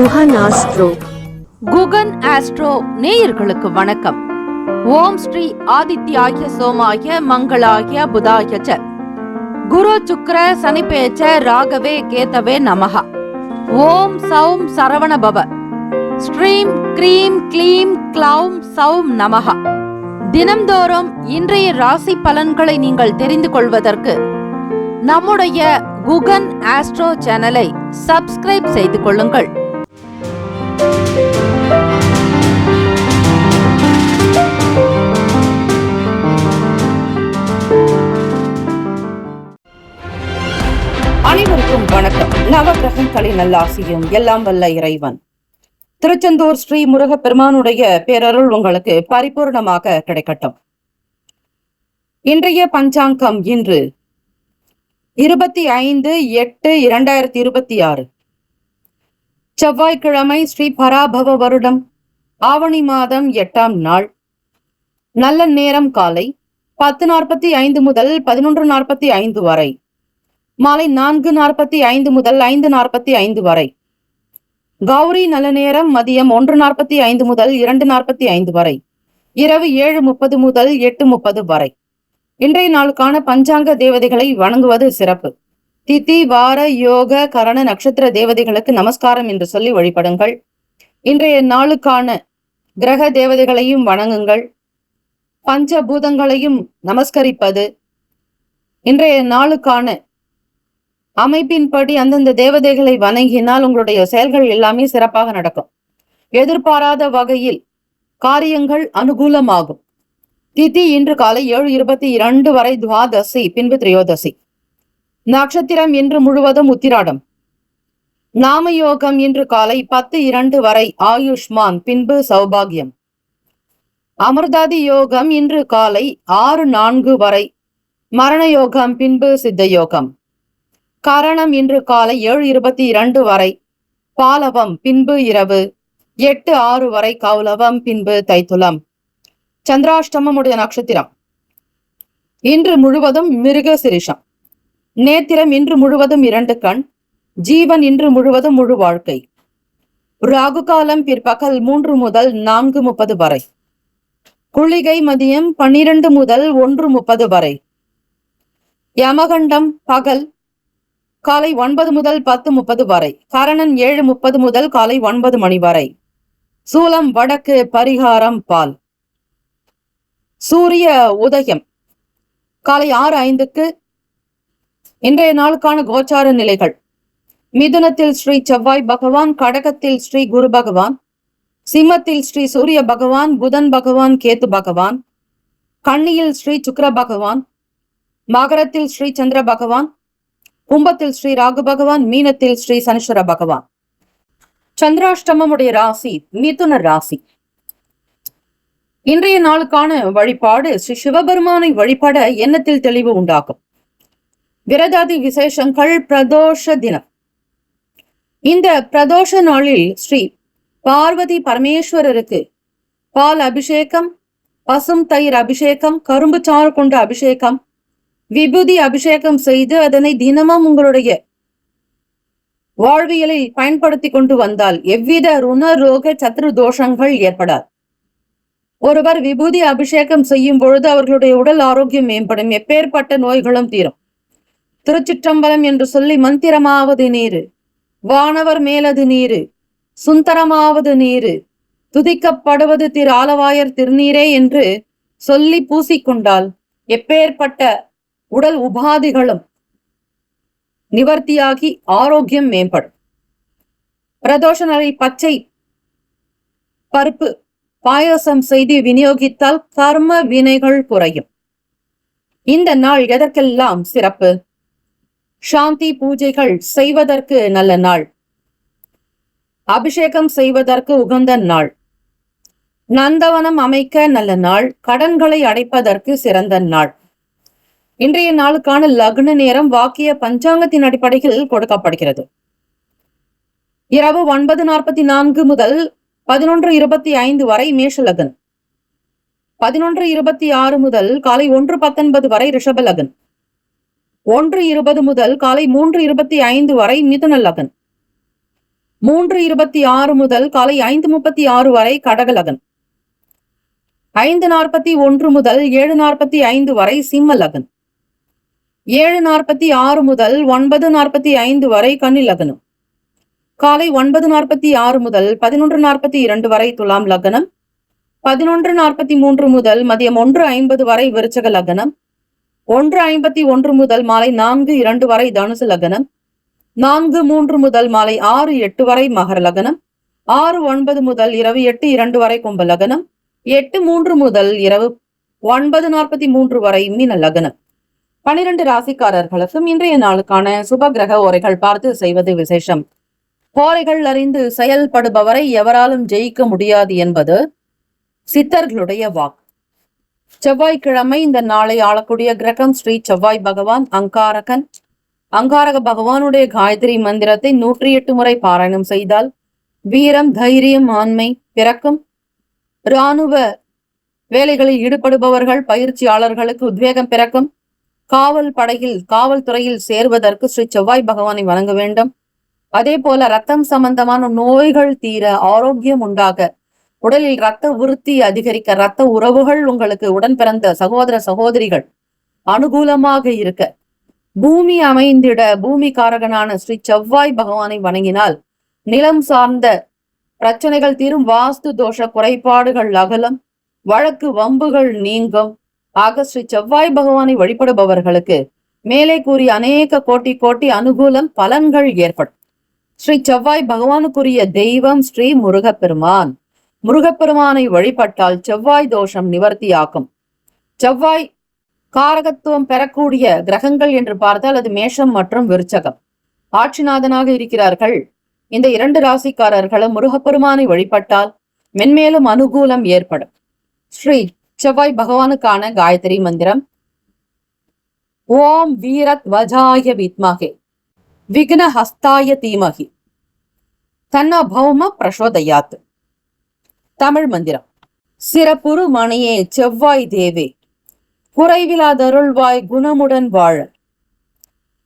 Guhan astro. Guhan astro நேயர்களுக்கு வணக்கம். ஓம் ஸ்ரீ ஆதித்யாய சோமாய மங்களாய புதாய ச குரு சுக்ர சனிபேச்ச ராகவே கேதவே நமஹ. ஓம் சௌம் சரவண பவ ஸ்ரீம் க்ரீம் க்ளீம் க்ளௌம் சௌம் நமஹ. தினம்தோறும் இன்றைய ராசி பலன்களை நீங்கள் தெரிந்து கொள்வதற்கு நம்முடைய குகன் ஆஸ்ட்ரோ சேனலை சப்ஸ்கிரைப் செய்து கொள்ளுங்கள். அனைவருக்கும் வணக்கம். நவகிரகங்களின் நல்லாசியும் எல்லாம் வல்ல இறைவன் திருச்செந்தூர் ஸ்ரீ முருகப்பெருமானுடைய பேரருள் உங்களுக்கு பரிபூர்ணமாக கிடைக்கட்டும். இன்றைய பஞ்சாங்கம் இன்று 25/8/2026 செவ்வாய்க்கிழமை, ஸ்ரீ பராபவ வருடம் ஆவணி மாதம் 8ஆம் நாள். நல்ல நேரம் காலை 10:45 முதல் 11:45 வரை, மாலை 4:45 முதல் 5:45 வரை. கௌரி நல்ல நேரம் மதியம் 1:45 முதல் 2:45 வரை, இரவு 7:30 முதல் 8:30 வரை. இன்றைய நாளுக்கான பஞ்சாங்க தேவதைகளை வணங்குவது சிறப்பு. திதி, வார, யோக, கரண, நட்சத்திர தேவதைகளுக்கு நமஸ்காரம் என்று சொல்லி வழிபடுங்கள். இன்றைய நாளுக்கான கிரக தேவதைகளையும் வணங்குங்கள். பஞ்சபூதங்களையும் நமஸ்கரிப்பது, இன்றைய நாளுக்கான அமைப்பின்படி அந்தந்த தேவதைகளை வணங்கினால் உங்களுடைய செயல்கள் எல்லாமே சிறப்பாக நடக்கும். எதிர்பாராத வகையில் காரியங்கள் அனுகூலமாகும். திதி இன்று காலை 7:22 வரை துவாதசி, பின்பு திரையோதசி. நட்சத்திரம் இன்று முழுவதும் உத்திராடம். நாமயோகம் இன்று காலை 10:02 வரை ஆயுஷ்மான், பின்பு சௌபாகியம். அமிர்தாதி யோகம் இன்று காலை 6:04 வரை மரண யோகம், பின்பு சித்த யோகம். கரணம் இன்று காலை 7:22 வரை பாலவம், பின்பு இரவு 8:06 வரை கௌலவம், பின்பு தைத்துலம். சந்திராஷ்டமமுடைய நட்சத்திரம் இன்று முழுவதும் மிருக சிரிஷம். நேத்திரம் இன்று முழுவதும் 2 கண். ஜீவன் இன்று முழுவதும் முழு வாழ்க்கை. ராகு காலம் பிற்பகல் 3 முதல் 4:30 வரை. குளிகை மதியம் 12 முதல் 1:30 வரை. யமகண்டம் பகல் காலை 9 முதல் 10:30 வரை. கரணன் 7:30 முதல் காலை 9 மணி வரை. சூலம் வடக்கு, பரிகாரம் பால். சூரிய உதயம் காலை 6:05. இன்றைய நாளுக்கான கோச்சார நிலைகள்: மிதுனத்தில் ஸ்ரீ செவ்வாய் பகவான், கடகத்தில் ஸ்ரீ குரு பகவான், சிம்மத்தில் ஸ்ரீ சூரிய பகவான், புதன் பகவான், கேத்து பகவான், கன்னியில் ஸ்ரீ சுக்கிர பகவான், மகரத்தில் ஸ்ரீ சந்திர பகவான், கும்பத்தில் ஸ்ரீ ராகு பகவான், மீனத்தில் ஸ்ரீ சனீஸ்வர பகவான். சந்திராஷ்டமமுடைய ராசி மிதுன ராசி. இன்றைய நாளுக்கான வழிபாடு: ஸ்ரீ சிவபெருமானை வழிபட எண்ணத்தில் தெளிவு உண்டாகும். விரதாதி விசேஷங்கள்: பிரதோஷ தினம். இந்த பிரதோஷ நாளில் ஸ்ரீ பார்வதி பரமேஸ்வரருக்கு பால் அபிஷேகம், பசும் தயிர் அபிஷேகம், கரும்பு சாறு கொண்ட அபிஷேகம், விபூதி அபிஷேகம் செய்து அதனை தினமும் உங்களுடைய வாழ்வியலில் பயன்படுத்தி கொண்டு வந்தால் எவ்வித ருண ரோக சத்ரு தோஷங்கள் ஏற்படாது. ஒருவர் விபூதி அபிஷேகம் செய்யும் பொழுது அவர்களுடைய உடல் ஆரோக்கியம் மேம்படும், எப்பேற்பட்ட நோய்களும் தீரும். திருச்சிற்றம்பலம் என்று சொல்லி மந்திரமாவது நீரு, வானவர் மேலது நீரு, சுந்தரமாவது நீரு, துதிக்கப்படுவது திரு ஆலவாயர் திருநீரே என்று சொல்லி பூசிக்கொண்டால் எப்பேற்பட்ட உடல் உபாதிகளும் நிவர்த்தியாகி ஆரோக்கியம் மேம்படும். பிரதோஷ நாளில் பச்சை பருப்பு பாயசம் செய்து விநியோகித்தால் கர்ம வினைகள் குறையும். இந்த நாள் எதற்கெல்லாம் சிறப்பு? சாந்தி பூஜைகள் செய்வதற்கு நல்ல நாள். அபிஷேகம் செய்வதற்கு உகந்த நாள். நந்தவனம் அமைக்க நல்ல நாள். கடன்களை அடைப்பதற்கு சிறந்த நாள். இன்றைய நாளுக்கான லக்ன நேரம் வாக்கிய பஞ்சாங்கத்தின் அடிப்படையில் கொடுக்கப்படுகிறது. இரவு 9:44 முதல் 11:25 வரை மேஷ லக்னம். 11:26 முதல் காலை 1:19 வரை ரிஷப லக்னம். 1:20 முதல் காலை 3:25 வரை மிதுன லக்னம். 3:26 முதல் காலை 5:36 வரை கடகலகன். 5:41 முதல் 7:45 வரை சிம்ம லகன். 7:46 முதல் 9:45 வரை கன்னி லக்னம். காலை 9:46 முதல் 11:42 வரை துலாம் லக்னம். 11:43 முதல் மதியம் 1:50 வரை விருச்சக லக்னம். 1:51 முதல் மாலை 4:02 வரை தனுசு லக்னம். 4:03 முதல் மாலை 6:08 வரை மகர லக்னம். 6:09 முதல் இரவு 8:02 வரை கும்ப லக்னம். 8:03 முதல் இரவு 9:43 வரை மீன லக்னம். 12 ராசிக்காரர்களுக்கும் இன்றைய நாளுக்கான சுப கிரக ஓரைகள் பார்த்து செய்வது விசேஷம். ஓரைகள் அறிந்து செயல்படுபவரை எவராலும் ஜெயிக்க முடியாது என்பது சித்தர்களுடைய வாக்கு. செவ்வாய்க்கிழமை இந்த நாளை ஆளக்கூடிய கிரகம் ஸ்ரீ செவ்வாய் பகவான் அங்காரகன். அங்காரக பகவானுடைய காயத்ரி மந்திரத்தை 108 முறை பாராயணம் செய்தால் வீரம், தைரியம், ஆண்மை பிறக்கும். இராணுவ வேலைகளில் ஈடுபடுபவர்கள், பயிற்சியாளர்களுக்கு உத்வேகம் பிறக்கும். காவல் படையில், காவல்துறையில் சேர்வதற்கு ஸ்ரீ செவ்வாய் பகவானை வணங்க வேண்டும். அதே போல ரத்தம் சம்பந்தமான நோய்கள் தீர, ஆரோக்கியம் உண்டாக, உடலில் இரத்த விருத்தி அதிகரிக்க, இரத்த உறவுகள் உங்களுக்கு உடன் பிறந்த சகோதர சகோதரிகள் அனுகூலமாக இருக்க, பூமி அமைந்திட பூமி காரகனான ஸ்ரீ செவ்வாய் பகவானை வணங்கினால் நிலம் சார்ந்த பிரச்சனைகள் தீரும், வாஸ்து தோஷ குறைபாடுகள் அகலம், வழக்கு வம்புகள் நீங்கும். ஆக ஸ்ரீ செவ்வாய் பகவானை வழிபடுபவர்களுக்கு மேலே கூறிய அநேக கோட்டி அனுகூலம் பலன்கள் ஏற்படும். ஸ்ரீ செவ்வாய் பகவானுக்குரிய தெய்வம் ஸ்ரீ முருகப்பெருமான். முருகப்பெருமானை வழிபட்டால் செவ்வாய் தோஷம் நிவர்த்தியாக்கும். செவ்வாய் காரகத்துவம் பெறக்கூடிய கிரகங்கள் என்று பார்த்தால் அது மேஷம் மற்றும் விருச்சகம். ஆட்சிநாதனாக இருக்கிறார்கள். இந்த 2 ராசிக்காரர்களும் முருகப்பெருமானை வழிபட்டால் மென்மேலும் அனுகூலம் ஏற்படும். ஸ்ரீ செவ்வாய் பகவானுக்கான காயத்ரி மந்திரம்: ஓம் வீரத் வஜாய வித்மகே விக்ன ஹஸ்தாய தீமகி தன்ன பௌம பிரசோதயாத். தமிழ் மந்திரம்: சிறப்புறு மணியே செவ்வாய் தேவே, குறைவிலாதருள்வாய் குணமுடன் வாழ,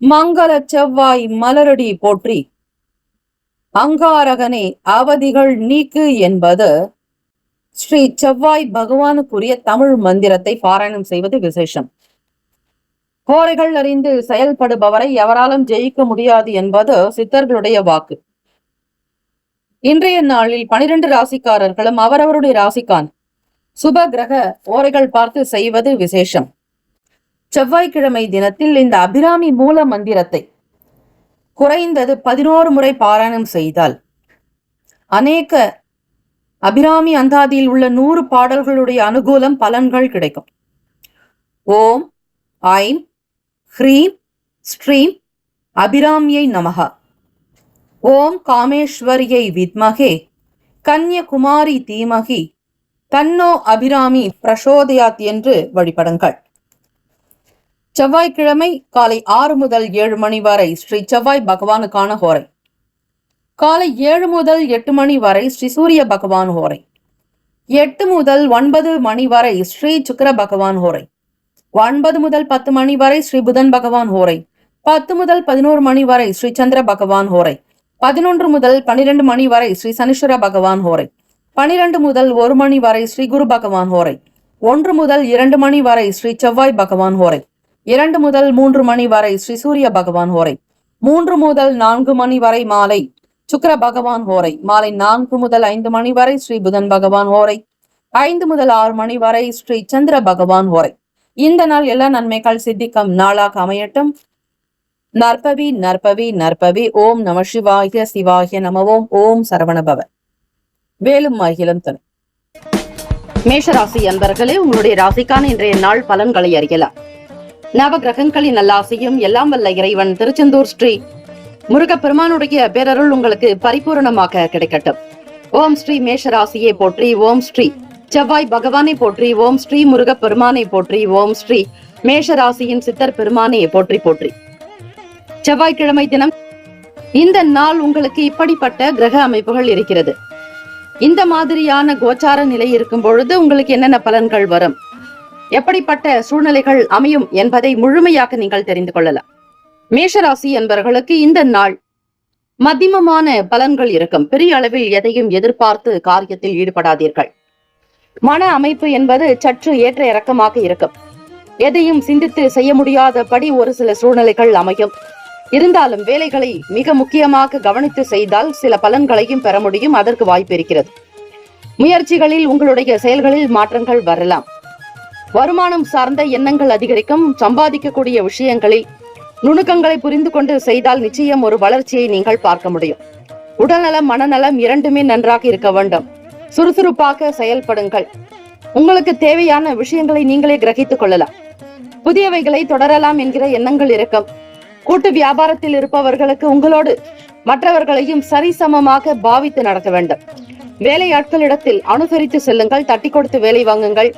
மங்கள செவ்வாய் மலரடி போற்றி, அங்காரகனே அவதிகள் நீக்கு என்பது ஸ்ரீ செவ்வாய் பகவானுக்குரிய தமிழ் மந்திரத்தை பாராயணம் செய்வது விசேஷம். கோரைகள் அறிந்து செயல்படுபவரை எவராலும் ஜெயிக்க முடியாது என்பது சித்தர்களுடைய வாக்கு. இன்றைய நாளில் 12 ராசிக்காரர்களும் அவரவருடைய ராசிக்கான சுப கிரக ஓரைகள் பார்த்து செய்வது விசேஷம். செவ்வாய்க்கிழமை தினத்தில் இந்த அபிராமி மூல மந்திரத்தை குறைந்தது 11 முறை பாராயணம் செய்தால் அநேக அபிராமி அந்தாதியில் உள்ள 100 பாடல்களுடைய அனுகூலம் பலன்கள் கிடைக்கும். ஓம் ஐம் ஹ்ரீம் ஸ்ரீம் அபிராமியை நமஹ. ஓம் காமேஸ்வரியை வித்மகே கன்யகுமாரி தீமகி தன்னோ அபிராமி பிரசோதயாத் என்று வழிபடுங்கள். செவ்வாய்க்கிழமை காலை 6 முதல் 7 மணி வரை ஸ்ரீ செவ்வாய் பகவானுக்கான ஹோரை. காலை 7 முதல் 8 மணி வரை ஸ்ரீ சூரிய பகவான் ஹோரை. 8 முதல் 9 மணி வரை ஸ்ரீ சுக்கிர பகவான் ஹோரை. 9 முதல் 10 மணி வரை ஸ்ரீ புதன் பகவான் ஹோரை. 10 முதல் 11 மணி வரை ஸ்ரீ சந்திர பகவான் ஹோரை. 11 முதல் 12 மணி வரை ஸ்ரீ சனீஸ்வர பகவான் ஹோரை. 12 முதல் 1 மணி வரை ஸ்ரீ குரு பகவான் ஹோரை. 1 முதல் 2 மணி வரை ஸ்ரீ செவ்வாய் பகவான் ஹோரை. 2 முதல் 3 மணி வரை ஸ்ரீ சூரிய பகவான் ஹோரை. 3 முதல் 4 மணி வரை மாலை சுக்கிர பகவான் ஹோரை. மாலை 4 முதல் 5 மணி வரை ஸ்ரீ புதன் பகவான் ஹோரை. 5 முதல் 6 மணி வரை ஸ்ரீ சந்திர பகவான் ஹோரை. இந்த நாள் எல்லா நன்மைகள் சித்திக்கும் நாளாக அமையட்டும். நற்பவி நற்பவி நற்பவி. ஓம் நம சிவாய சிவாய நம. ஓம் சரவணபவ. வேலும் அகிலம் தரும். மேஷராசி அன்பர்களே, உங்களுடைய ராசிக்கான இன்றைய நாள் பலன்களை அறியலாம். நவ கிரகங்களின் நல்லாசையும் எல்லாம் வல்ல இறைவன் திருச்செந்தூர் ஸ்ரீ முருகப்பெருமானுடைய பேரருள் உங்களுக்கு பரிபூரணமாக கிடைக்கட்டும். ஓம் ஸ்ரீ மேஷராசியை போற்றி. ஓம் ஸ்ரீ செவ்வாய் பகவானை போற்றி. ஓம் ஸ்ரீ முருகப்பெருமானை போற்றி. ஓம் ஸ்ரீ மேஷராசியின் சித்தர் பெருமானை போற்றி போற்றி. செவ்வாய்க்கிழமை தினம் இந்த நாள் உங்களுக்கு இப்படிப்பட்ட கிரக அமைப்புகள் இருக்கிறது. இந்த மாதிரியான கோச்சார நிலை இருக்கும் பொழுது உங்களுக்கு என்னென்ன பலன்கள் வரும், எப்படிப்பட்ட சூழ்நிலைகள் அமையும் என்பதை முழுமையாக நீங்கள் தெரிந்து கொள்ளலாம். மேஷராசி என்பவர்களுக்கு இந்த நாள் மத்தியமமான பலன்கள் இருக்கும். பெரிய அளவில் எதையும் எதிர்பார்த்து காரியத்தில் ஈடுபடாதீர்கள். மன அமைப்பு என்பது சற்று ஏற்ற இறக்கமாக இருக்கும். எதையும் சிந்தித்து செய்ய முடியாதபடி ஒரு சில சூழ்நிலைகள் அமையும். இருந்தாலும் வேலைகளை மிக முக்கியமாக கவனித்து செய்தால் சில பலன்களையும் பெற முடியும். அதற்கு வாய்ப்பு இருக்கிறது. முயற்சிகளில் உங்களுடைய செயல்களில் மாற்றங்கள் வரலாம். வருமானம் சார்ந்த எண்ணங்கள் அதிகரிக்கும். சம்பாதிக்கக்கூடிய விஷயங்களில் நுணுக்கங்களை புரிந்து கொண்டு செய்தால் நிச்சயம் ஒரு வளர்ச்சியை நீங்கள் பார்க்க முடியும். உடல்நலம் மனநலம் இரண்டுமே நன்றாக இருக்க வேண்டும். சுறுசுறுப்பாக செயல்படுங்கள். உங்களுக்கு தேவையான விஷயங்களை நீங்களே கிரகித்துக் கொள்ளலாம். புதியவைகளை தொடரலாம் என்கிற எண்ணங்கள் இருக்கும். கூட்டு வியாபாரத்தில் இருப்பவர்களுக்கு உங்களோடு மற்றவர்களையும் சரிசமமாக பாவித்து நடக்க வேண்டும். வேலையாட்களிடத்தில் அனுசரித்து செல்லுங்கள். தட்டி கொடுத்து வேலை வாங்குங்கள்.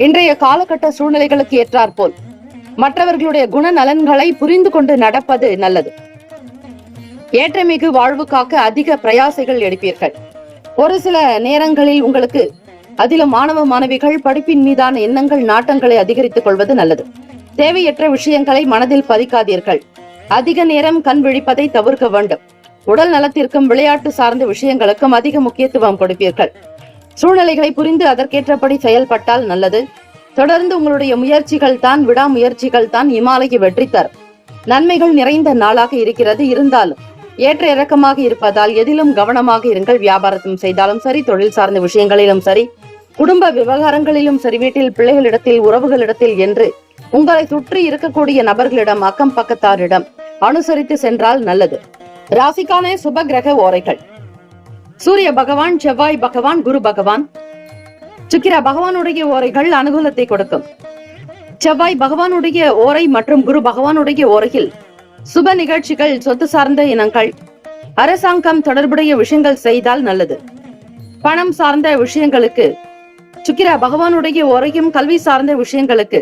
இன்றைய காலகட்ட சூழ்நிலைகளுக்கு ஏற்றாற்போல் மற்றவர்களுடைய குணநலன்களை புரிந்து கொண்டு நடப்பது நல்லது. ஏற்றமிகு வாழ்வுக்காக அதிக பிரயாசைகள் எடுப்பீர்கள். ஒரு சில நேரங்களில் உங்களுக்கு அதிலும் மாணவ மாணவிகள் படிப்பின் மீதான எண்ணங்கள் நாட்டங்களை அதிகரித்துக் கொள்வது நல்லது. தேவையற்ற விஷயங்களை மனதில் பதிக்காதீர்கள். அதிக நேரம் கண் விழிப்பதை தவிர்க்க வேண்டும். உடல் நலத்திற்கும் விளையாட்டு சார்ந்த விஷயங்களுக்கும் அதிக முக்கியத்துவம் கொடுப்பீர்கள். சூழ்நிலைகளை புரிந்து அதற்கேற்றபடி செயல்பட்டால் நல்லது. தொடர்ந்து உங்களுடைய முயற்சிகள் தான், விடாமுயற்சிகள் தான் இமாலய வெற்றி தரும். நன்மைகள் நிறைந்த நாளாக இருக்கிறது. இருந்தாலும் ஏற்ற இறக்கமாக இருப்பதால் எதிலும் கவனமாக இருங்கள். வியாபாரத்தும் செய்தாலும் சரி, தொழில் சார்ந்த விஷயங்களிலும் சரி, குடும்ப விவகாரங்களிலும் சரி, வீட்டில் பிள்ளைகளிடத்தில், உறவுகளிடத்தில் என்று உங்களை சுற்றி இருக்கக்கூடிய நபர்களிடம், அக்கம் பக்கத்தாரிடம் அனுசரித்து சென்றால் நல்லது. ராசிக்கான சுப கிரக ஓரைகள்: சூரிய பகவான், செவ்வாய் பகவான், குரு பகவான். சுக்கிர பகவானுடைய ஓரைகள் அனுகூலத்தை கொடுக்கும். செவ்வாய் பகவானுடைய ஓரை மற்றும் குரு பகவானுடைய ஓரையில் சுப நிகழ்ச்சிகள், சொத்து சார்ந்த இனங்கள், அரசாங்கம் தொடர்புடைய விஷயங்கள் செய்தால் நல்லது. பணம் சார்ந்த விஷயங்களுக்கு சுக்கிர பகவானுடைய ஓரையும், கல்வி சார்ந்த விஷயங்களுக்கு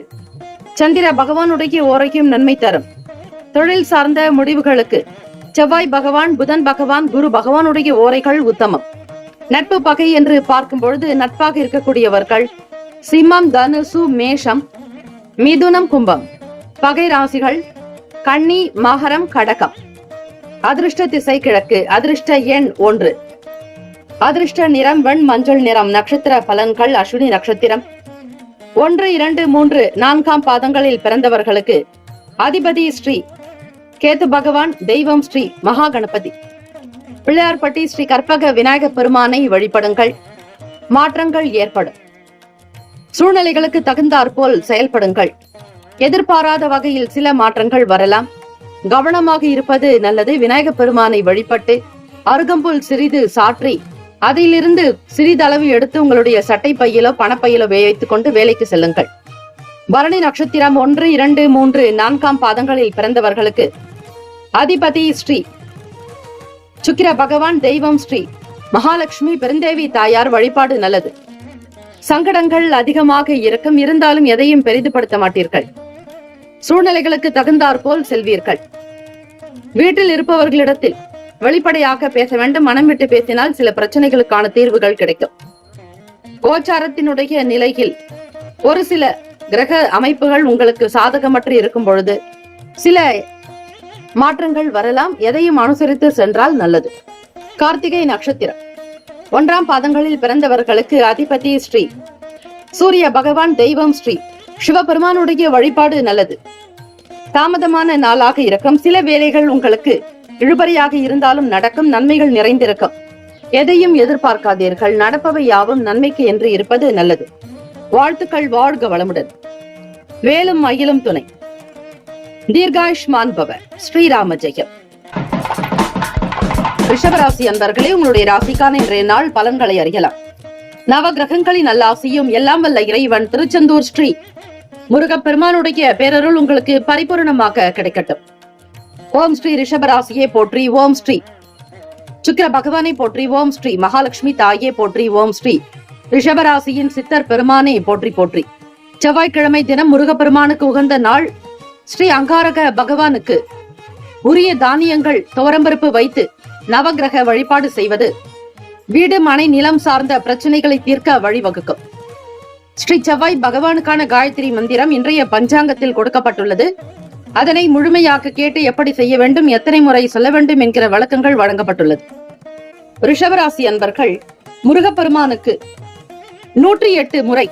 சந்திர பகவானுடைய ஓரையும் நன்மை தரும். தொழில் சார்ந்த முடிவுகளுக்கு செவ்வாய் பகவான், புதன் பகவான், குரு பகவானுடைய ஓரைகள் உத்தமம். நட்பு பகை என்று பார்க்கும் பொழுது நட்பாக இருக்கக்கூடியவர்கள் சிம்மம், தனுசு, மேஷம், மிதுனம், கும்பம். பகை ராசிகள் கன்னி, மகரம், கடகம். அதிர்ஷ்ட திசை கிழக்கு. அதிர்ஷ்ட எண் 1. அதிர்ஷ்ட நிறம் வெண் மஞ்சள் நிறம். நட்சத்திர பலன்கள்: அஸ்வினி நட்சத்திரம் 1, 2, 3, 4ஆம் பாதங்களில் பிறந்தவர்களுக்கு அதிபதி ஸ்ரீ கேது பகவான், தெய்வம் ஸ்ரீ மகா கணபதி. பிள்ளையார்பட்டி ஸ்ரீ கற்பக விநாயக பெருமானை வழிபடுங்கள். மாற்றங்கள் ஏற்படும். சூழ்நிலைகளுக்கு தகுந்தாற்போல் செயல்படுங்கள். எதிர்பாராத வகையில் சில மாற்றங்கள் வரலாம். கவனமாக இருப்பது நல்லது. விநாயக பெருமானை வழிபட்டு அருகம்புல் சிறிது சாற்றி அதிலிருந்து சிறிதளவு எடுத்து உங்களுடைய சட்டை பையிலோ பணப்பையிலோ வைத்துக் கொண்டு வேலைக்கு செல்லுங்கள். பரணி நட்சத்திரம் 1, 2, 3, 4ஆம் பாதங்களில் பிறந்தவர்களுக்கு அதிபதி ஸ்ரீ சுக்கிர பகவான், தெய்வம் ஸ்ரீ மகாலட்சுமி பெருந்தேவி தாயார் வழிபாடு நல்லது. சங்கடங்கள் அதிகமாக இருக்கும். இருந்தாலும் எதையும் பெரிதுபடுத்த மாட்டீர்கள். சூழ்நிலைகளுக்கு தகுந்தாற்போல் செல்வீர்கள். வீட்டில் இருப்பவர்களிடத்தில் வெளிப்படையாக பேச வேண்டும். மனம் விட்டு பேசினால் சில பிரச்சனைகளுக்கான தீர்வுகள் கிடைக்கும். கோச்சாரத்தினுடைய நிலையில் ஒரு சில கிரக அமைப்புகள் உங்களுக்கு சாதகமற்று இருக்கும் பொழுது சில மாற்றங்கள் வரலாம். எதையும் அனுசரித்து சென்றால் நல்லது. கார்த்திகை நட்சத்திரம் 1ஆம் பாதங்களில் பிறந்தவர்களுக்கு அதிபதி ஸ்ரீ சூரிய பகவான், தெய்வம் ஸ்ரீ சிவபெருமானுடைய வழிபாடு நல்லது. தாமதமான நாளாக இருக்கும். சில வேலைகள் உங்களுக்கு இழுபறியாக இருந்தாலும் நடக்கும். நன்மைகள் நிறைந்திருக்கும். எதையும் எதிர்பார்க்காதீர்கள். நடப்பவை யாவும் நன்மைக்கு என்று இருப்பது நல்லது. வாழ்த்துக்கள். வாழ்க வளமுடன். வேலும் மயிலும் துணை. தீர்காயுஷ்மான் பவ. ஸ்ரீராம ஜெயம். ரிஷபராசி அன்பர்களே, உங்களுடைய ராசிக்கான இன்றைய நாள் பலன்களை அறியலாம். நவ கிரகங்களின் நல்லாசியும் எல்லாம் வல்ல இறைவன் திருச்செந்தூர் ஸ்ரீ முருகப்பெருமானுடைய பேரருள் உங்களுக்கு பரிபூர்ணமாக கிடைக்கட்டும். ஓம் ஸ்ரீ ரிஷபராசியே போற்றி. ஓம் ஸ்ரீ சுக்கிர பகவானை போற்றி. ஓம் ஸ்ரீ மகாலட்சுமி தாயே போற்றி. ஓம் ஸ்ரீ ரிஷபராசியின் சித்தர் பெருமானை போற்றி போற்றி. செவ்வாய்க்கிழமை தினம் முருகப்பெருமானுக்கு உகந்த நாள். ஸ்ரீ அங்காரக பகவானுக்கு உரிய தானியங்கள், துவரம்பருப்பு வைத்து நவகிரக வழிபாடு செய்வது வீடு, மனை, நிலம் சார்ந்த பிரச்சனைகளை தீர்க்க வழிவகுக்கும். ஸ்ரீ செவ்வாய் பகவானுக்கான காயத்ரி மந்திரம் இன்றைய பஞ்சாங்கத்தில் கொடுக்கப்பட்டுள்ளது. அதனை முழுமையாக கேட்டு எப்படி செய்ய வேண்டும், எத்தனை முறை சொல்ல வேண்டும் என்கிற விளக்கங்கள் வழங்கப்பட்டுள்ளது. ரிஷபராசி அன்பர்கள் முருகப்பெருமானுக்கு 108 முறை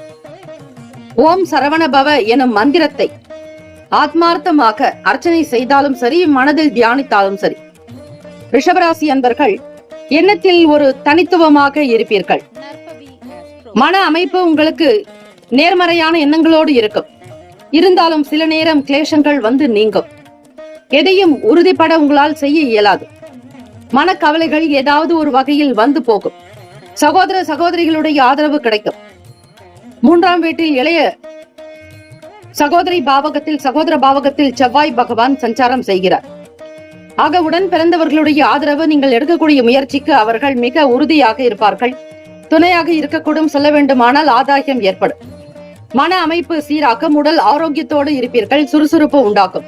ஓம் சரவணபவ எனும் மந்திரத்தை ஆத்மார்த்தமாக அர்ச்சனை செய்தாலும் சரி, மனதில் தியானித்தாலும் சரி, ரிஷபராசி அன்பர்கள் எண்ணத்தில் ஒரு தனித்துவமாக இருப்பீர்கள். மன அமைப்பு உங்களுக்கு நேர்மறையான எண்ணங்களோடு இருக்கும். இருந்தாலும் சில நேரம் கிளேசங்கள் வந்து நீங்கும். எதையும் உறுதிப்பட உங்களால் செய்ய இயலாது. மனக்கவலைகள் ஏதாவது ஒரு வகையில் வந்து போகும். சகோதர சகோதரிகளுடைய ஆதரவு கிடைக்கும். 3ஆம் வீட்டில் இளைய சகோதர பாவகத்தில் செவ்வாய் பகவான் சஞ்சாரம் செய்கிறார். ஆக உடன் பிறந்தவர்களுடைய ஆதரவு, நீங்கள் எடுக்கக்கூடிய முயற்சிக்கு அவர்கள் மிக உறுதியாக இருப்பார்கள். துணையாக இருக்கக்கூடும். சொல்ல வேண்டுமானால் ஆதாயம் ஏற்படும். மன அமைப்பு சீராக்கும். உடல் ஆரோக்கியத்தோடு இருப்பீர்கள். சுறுசுறுப்பு உண்டாக்கும்.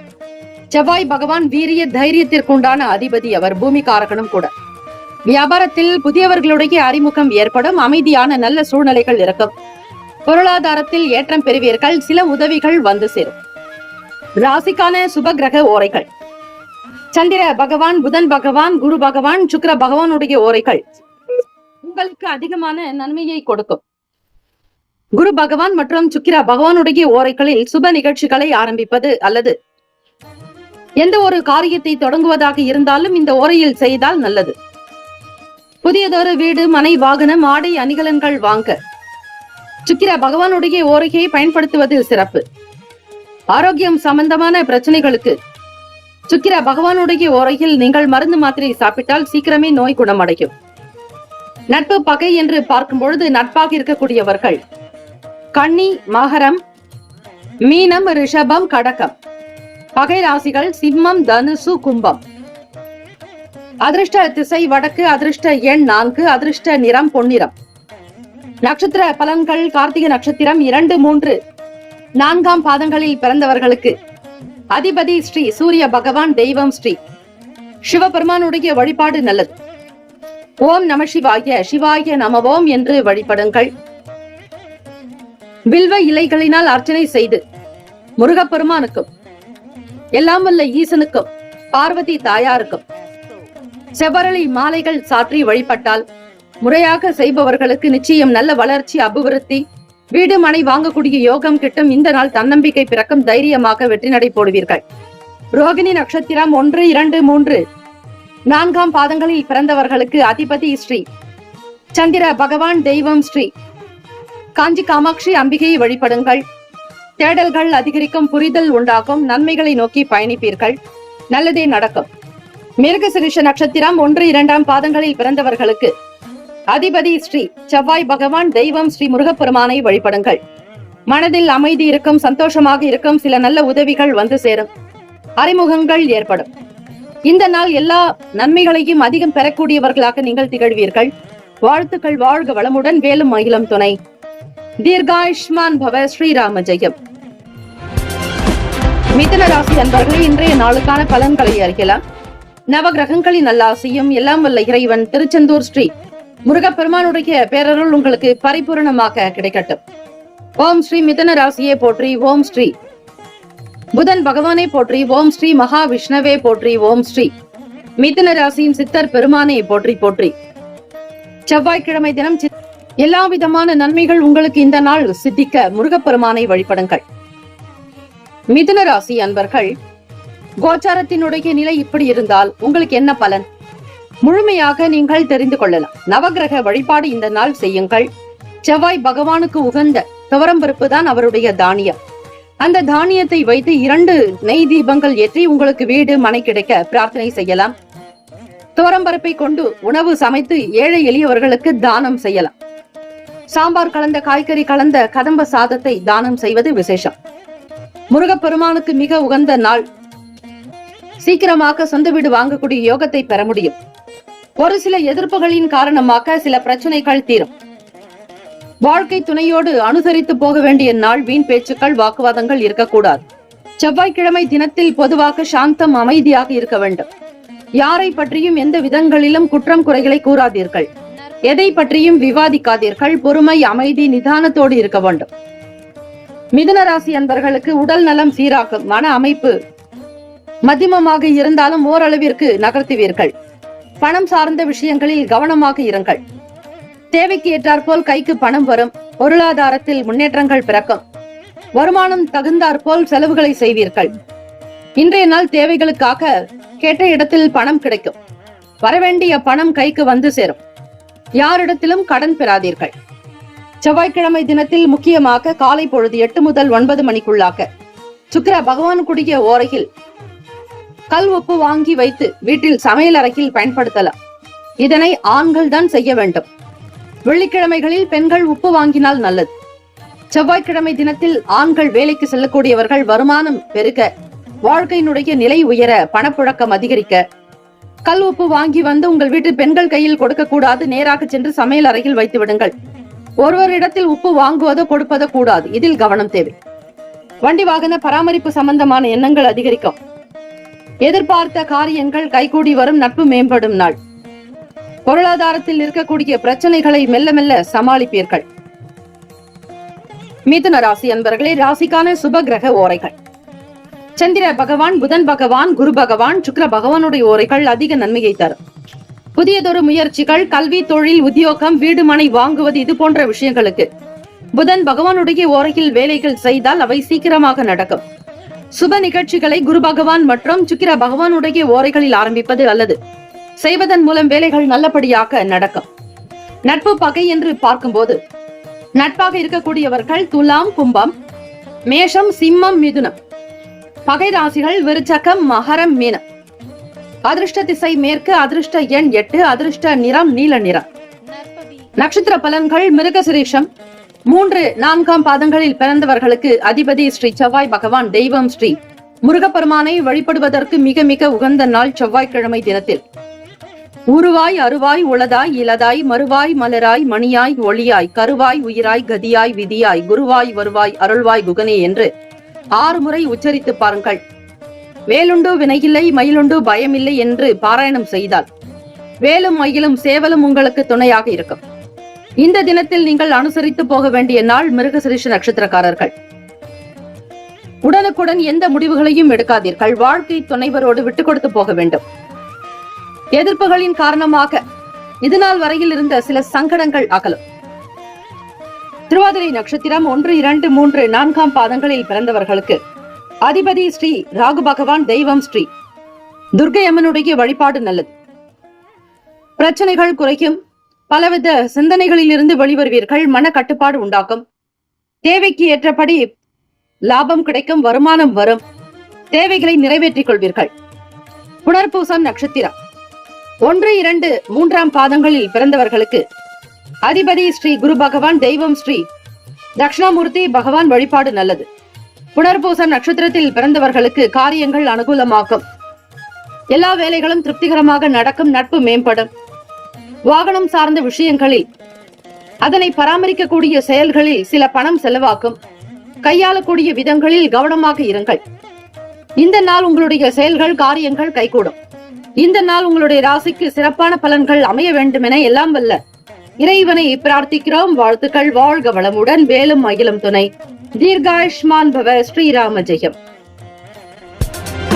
செவ்வாய் பகவான் வீரிய தைரியத்திற்குண்டான அதிபதி. அவர் பூமிகாரகனும் கூட. வியாபாரத்தில் புதியவர்களுடைய அறிமுகம் ஏற்படும். அமைதியான நல்ல சூழ்நிலைகள் இருக்கும். பொருளாதாரத்தில் ஏற்றம் பெறுவீர்கள். சில உதவிகள் வந்து சேரும். ராசிக்கான சுப கிரக ஓரைகள்: சந்திர பகவான், புதன் பகவான், குரு பகவான், சுக்கிர பகவானுடைய ஓரைகள் உங்களுக்கு அதிகமான நன்மையை கொடுக்கும். குரு பகவான் மற்றும் சுக்கிர பகவானுடைய ஓரைகளில் சுப நிகழ்ச்சிகளை ஆரம்பிப்பது அல்லது எந்த ஒரு காரியத்தை தொடங்குவதாக இருந்தாலும் இந்த ஓரையில் செய்தால் நல்லது. புதியதொரு வீடு, மனை, வாகனம், ஆடை, அணிகலன்கள் வாங்க சுக்கிர பகவானுடைய ஓரையை பயன்படுத்துவதில் சிறப்பு. ஆரோக்கியம் சம்பந்தமான பிரச்சனைகளுக்கு சுக்கிர பகவானுடைய ஓரையில் நீங்கள் மருந்து மாத்திரை சாப்பிட்டால் சீக்கிரமே நோய் குணமடையும். நட்பு பகை என்று பார்க்கும் பொழுது நட்பாக இருக்கக்கூடியவர்கள் கன்னி, மகரம், மீனம், ரிஷபம், கடகம். பகை ராசிகள் சிம்மம், தனுசு, கும்பம். அதிர்ஷ்ட திசை வடக்கு. அதிர்ஷ்ட எண் 4. அதிர்ஷ்ட நிறம் பொன்னிறம். நட்சத்திர பலன்கள்: கார்த்திகை நட்சத்திரம் 2, 3, 4ஆம் பாதங்களில் பிறந்தவர்களுக்கு அதிபதி ஸ்ரீ சூரிய பகவான். தெய்வம் ஸ்ரீ சிவபெருமானுடைய வழிபாடு நல்லது. ஓம் நம சிவாய, சிவாய நமவோம் என்று வழிபடுங்கள். வில்வ இலைகளினால் அர்ச்சனை செய்து முருகப்பெருமானுக்கும், எல்லாம் வல்ல ஈசனுக்கும், பார்வதி தாயாருக்கும் செவ்வரளி மாலைகள் சாற்றி வழிபட்டால் முறையாக செய்பவர்களுக்கு நிச்சயம் நல்ல வளர்ச்சி, அபிவிருத்தி, வீடு மனை வாங்கக்கூடிய யோகம் கிட்டும். இந்த நாள் தன்னம்பிக்கை பிறக்கும். தைரியமாக வெற்றி நடை போடுவீர்கள். ரோகிணி நட்சத்திரம் 1, 2, 3, 4ஆம் பாதங்களில் பிறந்தவர்களுக்கு அதிபதி ஸ்ரீ சந்திர பகவான். தெய்வம் ஸ்ரீ காஞ்சி காமாட்சி அம்பிகையை வழிபடுங்கள். தேடல்கள் அதிகரிக்கும். புரிதல் உண்டாகும். நன்மைகளை நோக்கி பயணிப்பீர்கள். நல்லதே நடக்கும். மிருகசிரிஷ நட்சத்திரம் 1, 2ஆம் பாதங்களில் பிறந்தவர்களுக்கு அதிபதி ஸ்ரீ செவ்வாய் பகவான். தெய்வம் ஸ்ரீ முருகப்பெருமானை வழிபடுங்கள். மனதில் அமைதி இருக்கும். சந்தோஷமாக இருக்கும். சில நல்ல உதவிகள் வந்து சேரும். அறிமுகங்கள் ஏற்படும். இந்த நாள் எல்லா நன்மைகளையும் அதிகம் பெறக்கூடியவர்களாக நீங்கள் திகழ்வீர்கள். வாழ்த்துக்கள். வாழ்க வளமுடன். வேலும் மகிழும் துணை. தீர்காயுஷ்மான் பவ. ஸ்ரீராம ஜெயம். மிதுன ராசி அன்பர்களே, இன்றைய நாளுக்கான பலன்களை அறியலாம். நவகிரகங்களின் நல்லாசியும் எல்லாம் வல்ல இறைவன் திருச்செந்தூர் ஸ்ரீ முருகப்பெருமானுடைய பேரருள் உங்களுக்கு பரிபூரணமாக கிடைக்கட்டும். ஓம் ஸ்ரீ மிதுன ராசியை போற்றி. ஓம் ஸ்ரீ புதன் பகவானை போற்றி. ஓம் ஸ்ரீ மகாவிஷ்ணவே போற்றி. ஓம் ஸ்ரீ மிதுன ராசியின் சித்தர் பெருமானை போற்றி போற்றி. செவ்வாய்க்கிழமை தினம் எல்லா விதமான நன்மைகள் உங்களுக்கு இந்த நாள் சித்திக்க முருகப்பெருமானை வழிபடுங்கள். மிதுன ராசி அன்பர்கள், கோச்சாரத்தினுடைய நிலை இப்படி இருந்தால் உங்களுக்கு என்ன பலன்? முழுமையாக நீங்கள் தெரிந்து கொள்ளலாம். நவகிரக வழிபாடு இந்த நாள் செய்யுங்கள். செவ்வாய் பகவானுக்கு உகந்த துவரம்பருப்பு தான் அவருடைய தானியம். அந்த தானியத்தை வைத்து 2 நெய் தீபங்கள் ஏற்றி உங்களுக்கு வீடு மனை கிடைக்க பிரார்த்தனை செய்யலாம். துவரம்பருப்பை கொண்டு உணவு சமைத்து ஏழை எளியவர்களுக்கு தானம் செய்யலாம். சாம்பார் கலந்த, காய்கறி கலந்த கதம்ப சாதத்தை தானம் செய்வது விசேஷம். முருகப்பெருமானுக்கு மிக உகந்த நாள். சீக்கிரமாக சொந்த வீடு வாங்கக்கூடிய யோகத்தை பெற முடியும். ஒரு சில எதிர்ப்புகளின் காரணமாக சில பிரச்சனைகள் தீரும். வாழ்க்கை துணையோடு அனுசரித்து போக வேண்டிய நாள். வீண் பேச்சுக்கள், வாக்குவாதங்கள் இருக்கக்கூடாது. செவ்வாய்க்கிழமை தினத்தில் பொதுவாக சாந்தம், அமைதியாக இருக்க வேண்டும். யாரை பற்றியும் எந்த விதங்களிலும் குற்றம் குறைகளை கூறாதீர்கள். எதை பற்றியும் விவாதிக்காதீர்கள். பொறுமை, அமைதி, நிதானத்தோடு இருக்க வேண்டும். மிதுன ராசி அன்பர்களுக்கு உடல் நலம் சீராக்கும். மன அமைப்பு மத்தியமமாக இருந்தாலும் ஓரளவிற்கு நகர்த்துவீர்கள். பணம் சார்ந்த விஷயங்களில் கவனமாக இருங்கள். தேவைக்கு ஏற்றாற்போல் கைக்கு பணம் வரும். பொருளாதாரத்தில் முன்னேற்றங்கள் பிறக்கும். வருமானம் தகுந்தாற்போல் செலவுகளை செய்வீர்கள். இன்றைய நாள் தேவைகளுக்காக கேட்ட இடத்தில் பணம் கிடைக்கும். வரவேண்டிய பணம் கைக்கு வந்து சேரும். யாரிடத்திலும் கடன் பெறாதீர்கள். செவ்வாய்க்கிழமை தினத்தில் முக்கியமாக காலை பொழுது 8 முதல் 9 மணிக்குள்ளாக சுக்கிர பகவானுக்குரிய ஓரையில் கல் உப்பு வாங்கி வைத்து வீட்டில் சமையல் அறையில் பயன்படுத்தலாம். இதனை ஆண்கள் தான் செய்ய வேண்டும். வெள்ளிக்கிழமைகளில் பெண்கள் உப்பு வாங்கினால் நல்லது. செவ்வாய்க்கிழமை தினத்தில் ஆண்கள் வேலைக்கு செல்லக்கூடியவர்கள் வருமானம் பெருக, வாழ்க்கையினுடைய நிலை உயர, பணப்புழக்கம் அதிகரிக்க கல் உப்பு வாங்கி வந்து உங்கள் வீட்டு பெண்கள் கையில் கொடுக்க கூடாது. நேராக சென்று சமையல் அறையில் வைத்து விடுங்கள். ஒருவரிடத்தில் உப்பு வாங்குவதோ கொடுப்பதோ கூடாது. இதில் கவனம் தேவை. வண்டி வாகன பராமரிப்பு சம்பந்தமான எண்ணங்கள் அதிகரிக்கும். எதிர்பார்த்த காரியங்கள் கைகூடி வரும். நட்பு மேம்படும் நாள். பொருளாதாரத்தில் இருக்கக்கூடிய பிரச்சனைகளை மெல்ல மெல்ல சமாளிப்பீர்கள். மிதுன ராசி அன்பர்களே, ராசிக்கான சுப கிரக ஓரைகள். சந்திர பகவான், புதன் பகவான், குரு பகவான், சுக்கிர பகவானுடைய ஓரைகள் அதிக நன்மையை தரும். புதியதொரு முயற்சிகள், கல்வி, தொழில், உத்தியோகம், வீடு மனை வாங்குவது, இது போன்ற விஷயங்களுக்கு புதன் பகவானுடைய ஓரையில் வேலைகள் செய்தால் அவை சீக்கிரமாக நடக்கும். சுப நிகழ்ச்சிகளை குரு பகவான் மற்றும் சுக்கிர பகவானுடைய ஓரைகளில் ஆரம்பிப்பது அல்லது செய்வதன் மூலம் வேலைகள் நல்லபடியாக நடக்கும். நட்பு பகை என்று பார்க்கும்போது நட்பாக இருக்கக்கூடியவர்கள் துலாம், கும்பம், மேஷம், சிம்மம், மிதுனம். பகை ராசிகள் விருச்சகம், மகரம், மீனம். அதிர்ஷ்ட திசை மேற்கு. அதிர்ஷ்ட எண் 8. அதிர்ஷ்ட நிறம் நீல நிறம். நட்சத்திர பலன்கள் மிருகசிரீஷம் 3, 4ஆம் பாதங்களில் பிறந்தவர்களுக்கு அதிபதி ஸ்ரீ செவ்வாய் பகவான். தெய்வம் ஸ்ரீ முருகப்பெருமானை வழிபடுவதற்கு மிக மிக உகந்த நாள் செவ்வாய்க்கிழமை தினத்தில். உருவாய், அருவாய், உளதாய், இலதாய், மறுவாய், மலராய், மணியாய், ஒளியாய், கருவாய், உயிராய், கதியாய், விதியாய், குருவாய், வருவாய், அருள்வாய், குகனே என்று 6 முறை உச்சரித்து பாருங்கள். வேலுண்டு வினையில்லை, மயிலுண்டு பயமில்லை என்று பாராயணம் செய்தால் வேலும் மயிலும் சேவலும் உங்களுக்கு துணையாக இருக்கும். இந்த தினத்தில் நீங்கள் அனுசரித்து போக வேண்டிய நாள் மிருகசிரீஷ நட்சத்திரக்காரர்கள். உடனுக்குடன் எந்த முடிவுகளையும் எடுக்காதீர்கள். வாழ்க்கை துணைவரோடு விட்டுக் கொடுத்து போக வேண்டும். எதிர்ப்புகளின் காரணமாக இதுநாள் வரையில் இருந்த சில சங்கடங்கள் அகலும். திருவாதிரை நட்சத்திரம் 1, 2, 3, 4ஆம் பாதங்களில் பிறந்தவர்களுக்கு அதிபதி ஸ்ரீ ராகு பகவான். தெய்வம் ஸ்ரீ துர்க்கை அம்மனுடைய வழிபாடு நல்லது. பிரச்சனைகள் குறைக்கும். பலவித சிந்தனைகளில் இருந்து வெளிவருவீர்கள். மன கட்டுப்பாடு உண்டாக்கும். தேவைக்கு ஏற்றபடி லாபம் கிடைக்கும். வருமானம் வரும். தேவைகளை நிறைவேற்றிக் கொள்வீர்கள். புனர்பூசம் நட்சத்திரம் 1, 2, 3ஆம் பாதங்களில் பிறந்தவர்களுக்கு அதிபதி ஸ்ரீ குரு பகவான். தெய்வம் ஸ்ரீ தட்சிணாமூர்த்தி பகவான் வழிபாடு நல்லது. புனர்பூசம் நட்சத்திரத்தில் பிறந்தவர்களுக்கு காரியங்கள் அனுகூலமாகும். எல்லா வேலைகளும் திருப்திகரமாக நடக்கும். நட்பு மேம்படும். வாகனம் சார்ந்த விஷயங்களில் அதனை பராமரிக்கக்கூடிய செயல்களில் சில பணம் செலவாக்கும். கையாளக்கூடிய விதங்களில் கவனமாக இருங்கள். இந்த நாள் உங்களுடைய செயல்கள், காரியங்கள் கைகூடும். இந்த நாள் உங்களுடைய ராசிக்கு சிறப்பான பலன்கள் அமைய வேண்டும் என எல்லாம் வல்ல இறைவனை பிரார்த்திக்கிறோம். வாழ்த்துக்கள். வாழ்க வளமுடன். வேலும் மகிழும் துணை. தீர்காயுஷ்மான் பவ. ஸ்ரீராம ஜெயம்.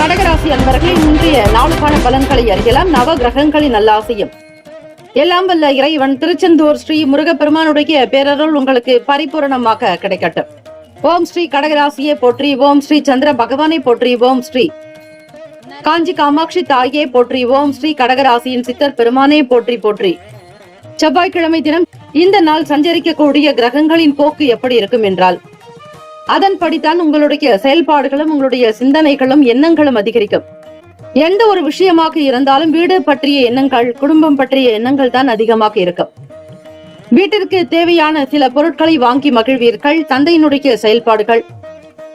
கடகராசி அன்பர்களின் இன்றைய நாளுக்கான பலன்களை அறியலாம். நவ கிரகங்களின் நல்லாசையும் எல்லாம் வல்ல இறைவன் திருச்செந்தூர் ஸ்ரீ முருகப்பெருமானுடைய பேரருள் உங்களுக்கு பரிபூரணமாக கிடைக்கட்டும். ஓம் ஸ்ரீ கடகராசியை போற்றி. ஓம் ஸ்ரீ சந்திர பகவானை போற்றி. ஓம் ஸ்ரீ காஞ்சி காமாட்சி தாயே போற்றி. ஓம் ஸ்ரீ கடகராசியின் சித்தர் பெருமானே போற்றி போற்றி. செவ்வாய்க்கிழமை தினம் இந்த நாள் சஞ்சரிக்கக்கூடிய கிரகங்களின் போக்கு எப்படி இருக்கும் என்றால் அதன்படித்தான் உங்களுடைய செயல்பாடுகளும் உங்களுடைய சிந்தனைகளும் எண்ணங்களும் அதிகரிக்கும். எந்த ஒரு விஷயமாக இருந்தாலும் வீடு பற்றிய எண்ணங்கள், குடும்பம் பற்றிய எண்ணங்கள் தான் அதிகமாக இருக்கும். வீட்டிற்கு தேவையான சில பொருட்களை வாங்கி மகிழ்வீர்கள். தந்தையினுடைய செயல்பாடுகள்,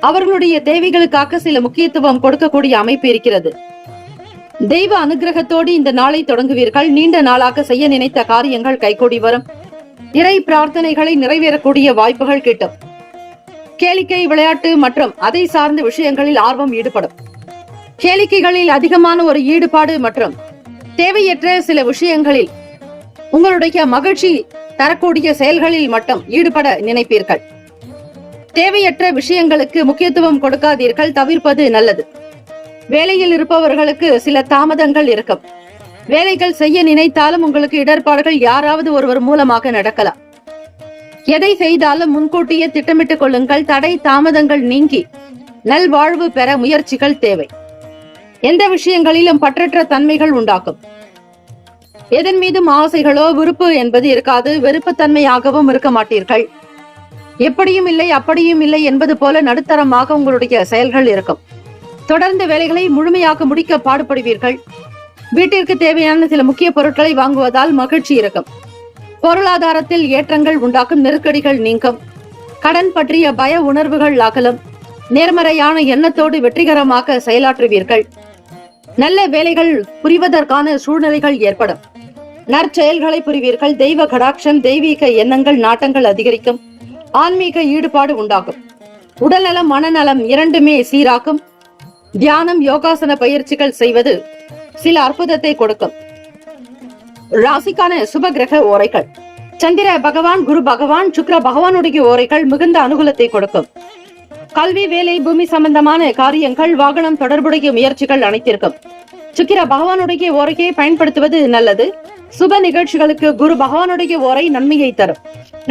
அவர்களுடைய தேவைகளுக்காக சில முக்கியத்துவம் கொடுக்கக்கூடிய அமைப்பு இருக்கிறது. தெய்வ அனுகிரகத்தோடு இந்த நாளை தொடங்குவீர்கள். நீண்ட நாளாக செய்ய நினைத்த காரியங்கள் கைகூடி வரும். இறை பிரார்த்தனைகளை நிறைவேறக்கூடிய வாய்ப்புகள் கிட்டும். கேளிக்கை, விளையாட்டு மற்றும் அதை சார்ந்த விஷயங்களில் ஆர்வம் ஈடுபடும். கேளிக்கைகளில் அதிகமான ஒரு ஈடுபாடு மற்றும் தேவையற்ற சில விஷயங்களில் உங்களுடைய மகிழ்ச்சி தரக்கூடிய செயல்களில் மட்டும் ஈடுபட நினைப்பீர்கள். தேவையற்ற விஷயங்களுக்கு முக்கியத்துவம் கொடுக்காதீர்கள். தவிர்ப்பது நல்லது. வேலையில் இருப்பவர்களுக்கு சில தாமதங்கள் இருக்கும். வேலைகள் செய்ய நினைத்தாலும் உங்களுக்கு இடர்பாடுகள் யாராவது ஒருவர் மூலமாக நடக்கலாம். எதை செய்தாலும் முன்கூட்டியே திட்டமிட்டுக் கொள்ளுங்கள். தடை தாமதங்கள் நீங்கி நல்வாழ்வு பெற முயற்சிகள் தேவை. எந்த விஷயங்களிலும் பற்றற்ற தன்மைகள் உண்டாக்கும். எதன் மீதும் ஆசைகளோ விருப்பு என்பது இருக்காது. வெறுப்புத்தன்மையாகவும் இருக்க மாட்டீர்கள். எப்படியும் இல்லை அப்படியும் இல்லை என்பது போல நடுத்தரமாக உங்களுடைய செயல்கள் இருக்கும். தொடர்ந்து வேலைகளை முழுமையாக முடிக்க பாடுபடுவீர்கள். வீட்டிற்கு தேவையான சில முக்கிய பொருட்களை வாங்குவதால் மகிழ்ச்சி இருக்கும். பொருளாதாரத்தில் ஏற்றங்கள் உண்டாக்கும். நெருக்கடிகள் நீங்கும். கடன் பற்றிய பய உணர்வுகள் அகலும். நேர்மறையான எண்ணத்தோடு வெற்றிகரமாக செயலாற்றுவீர்கள். நல்ல வேலைகள் புரிவதற்கான சூழ்நிலைகள் ஏற்படும். நற்செயல்களை புரிவீர்கள். தெய்வ கடாட்சம், தெய்வீக எண்ணங்கள், நாட்டங்கள் அதிகரிக்கும். ஆன்மீக ஈடுபாடு உண்டாகும். உடல்நலம் மனநலம் இரண்டுமே சீராக்கும். தியானம் யோகாசன பயிற்சிகள் செய்வது சில அற்புதத்தை கொடுக்கும். ராசிக்கான சுப கிரக ஓரைகள். சந்திர பகவான், குரு பகவான், சுக்கிர பகவானுடைய ஓரைகள் மிகுந்த அனுகூலத்தை கொடுக்கும். கல்வி, வேலை, பூமி சம்பந்தமான காரியங்கள், வாகனம் தொடர்புடைய முயற்சிகள் அனைத்திற்கும் சுக்கிர பகவானுடைய ஓரையை பயன்படுத்துவது நல்லது. சுப நிகழ்ச்சிகளுக்கு குரு பகவானுடைய ஓரை நன்மையை தரும்.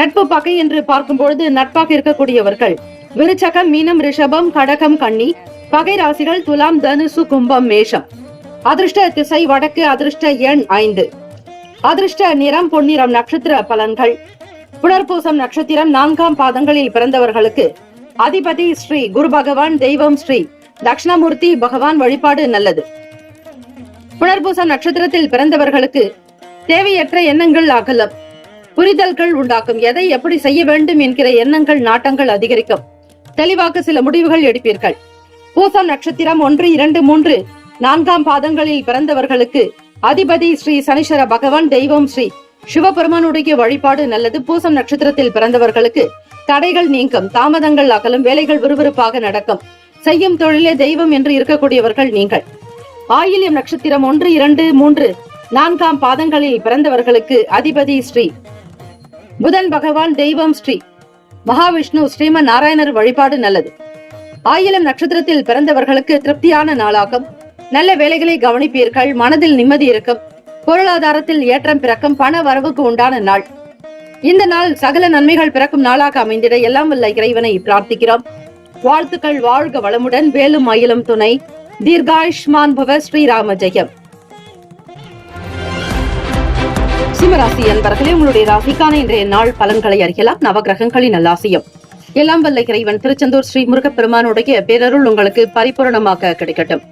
நட்பு பகை என்று பார்க்கும்பொழுது நட்பாக இருக்கக்கூடியவர்கள் விருச்சகம், மீனம், ரிஷபம், கடகம், கன்னி. பகை ராசிகள் துலாம், தனுசு, கும்பம், மேஷம். அதிர்ஷ்ட திசை வடக்கு. அதிர்ஷ்ட எண் 5. அதிர்ஷ்ட நிறம் பொன்னிறம். நட்சத்திர பலன்கள். புனர்பூசம் நட்சத்திரம் 4ஆம் பாதங்களில் பிறந்தவர்களுக்கு அதிபதி ஸ்ரீ குரு பகவான், தெய்வம் ஸ்ரீ தட்சிணாமூர்த்தி பகவான் வழிபாடு நல்லது. புனர்பூசம் நட்சத்திரத்தில் பிறந்தவர்களுக்கு தேவையற்ற எண்ணங்கள் அகலம். புரிதல்கள் உண்டாக்கும். எதை எப்படி செய்ய வேண்டும் என்கிற எண்ணங்கள், நாட்டங்கள் அதிகரிக்கும். தெளிவாக சில முடிவுகள் எடுப்பீர்கள். பூசம் நட்சத்திரம் 1, 2, 3, 4ஆம் பாதங்களில் பிறந்தவர்களுக்கு அதிபதி ஸ்ரீ சனீஸ்வர பகவான், தெய்வம் ஸ்ரீ சிவபெருமானுடைய வழிபாடு நல்லது. பூசம் நட்சத்திரத்தில் பிறந்தவர்களுக்கு தடைகள் நீங்கும். தாமதங்கள் அகலும். வேலைகள் விறுவிறுப்பாக நடக்கும். செய்யும் தொழிலே தெய்வம் என்று இருக்கக்கூடியவர்கள் நீங்கள். ஆயில்யம் நட்சத்திரம் 1, 2, 3, 4ஆம் பாதங்களில் பிறந்தவர்களுக்கு அதிபதி ஸ்ரீ புதன் பகவான், தெய்வம் ஸ்ரீ மகாவிஷ்ணு ஸ்ரீமன் நாராயணர் வழிபாடு நல்லது. ஆயிலம் நட்சத்திரத்தில் பிறந்தவர்களுக்கு திருப்தியான நாளாகும். நல்ல வேலைகளை கவனிப்பீர்கள். மனதில் நிம்மதி இருக்கும். பொருளாதாரத்தில் ஏற்றம் பிறக்கும். பண வரவுக்கு உண்டான நாள். இந்த நாள் சகல நன்மைகள் பிறக்கும் நாளாக அமைந்திட எல்லாம் வல்ல இறைவனை பிரார்த்திக்கிறோம். வாழ்த்துக்கள். வாழ்க வளமுடன். வேலும் மயிலும் துணை. தீர்காயுஷ்மான் பவ. ஸ்ரீராம ஜெயம். சிம்மராசி அன்பர்களே, உங்களுடைய ராசிக்கான இன்றைய நாள் பலன்களை அறியலாம். நவகிரகங்களின் நல்லாசியம் எல்லாம் வல்ல இறைவன் திருச்செந்தூர் ஸ்ரீ முருகப்பெருமானுடைய பேரருள் உங்களுக்கு பரிபூரணமாக கிடைக்கட்டும்.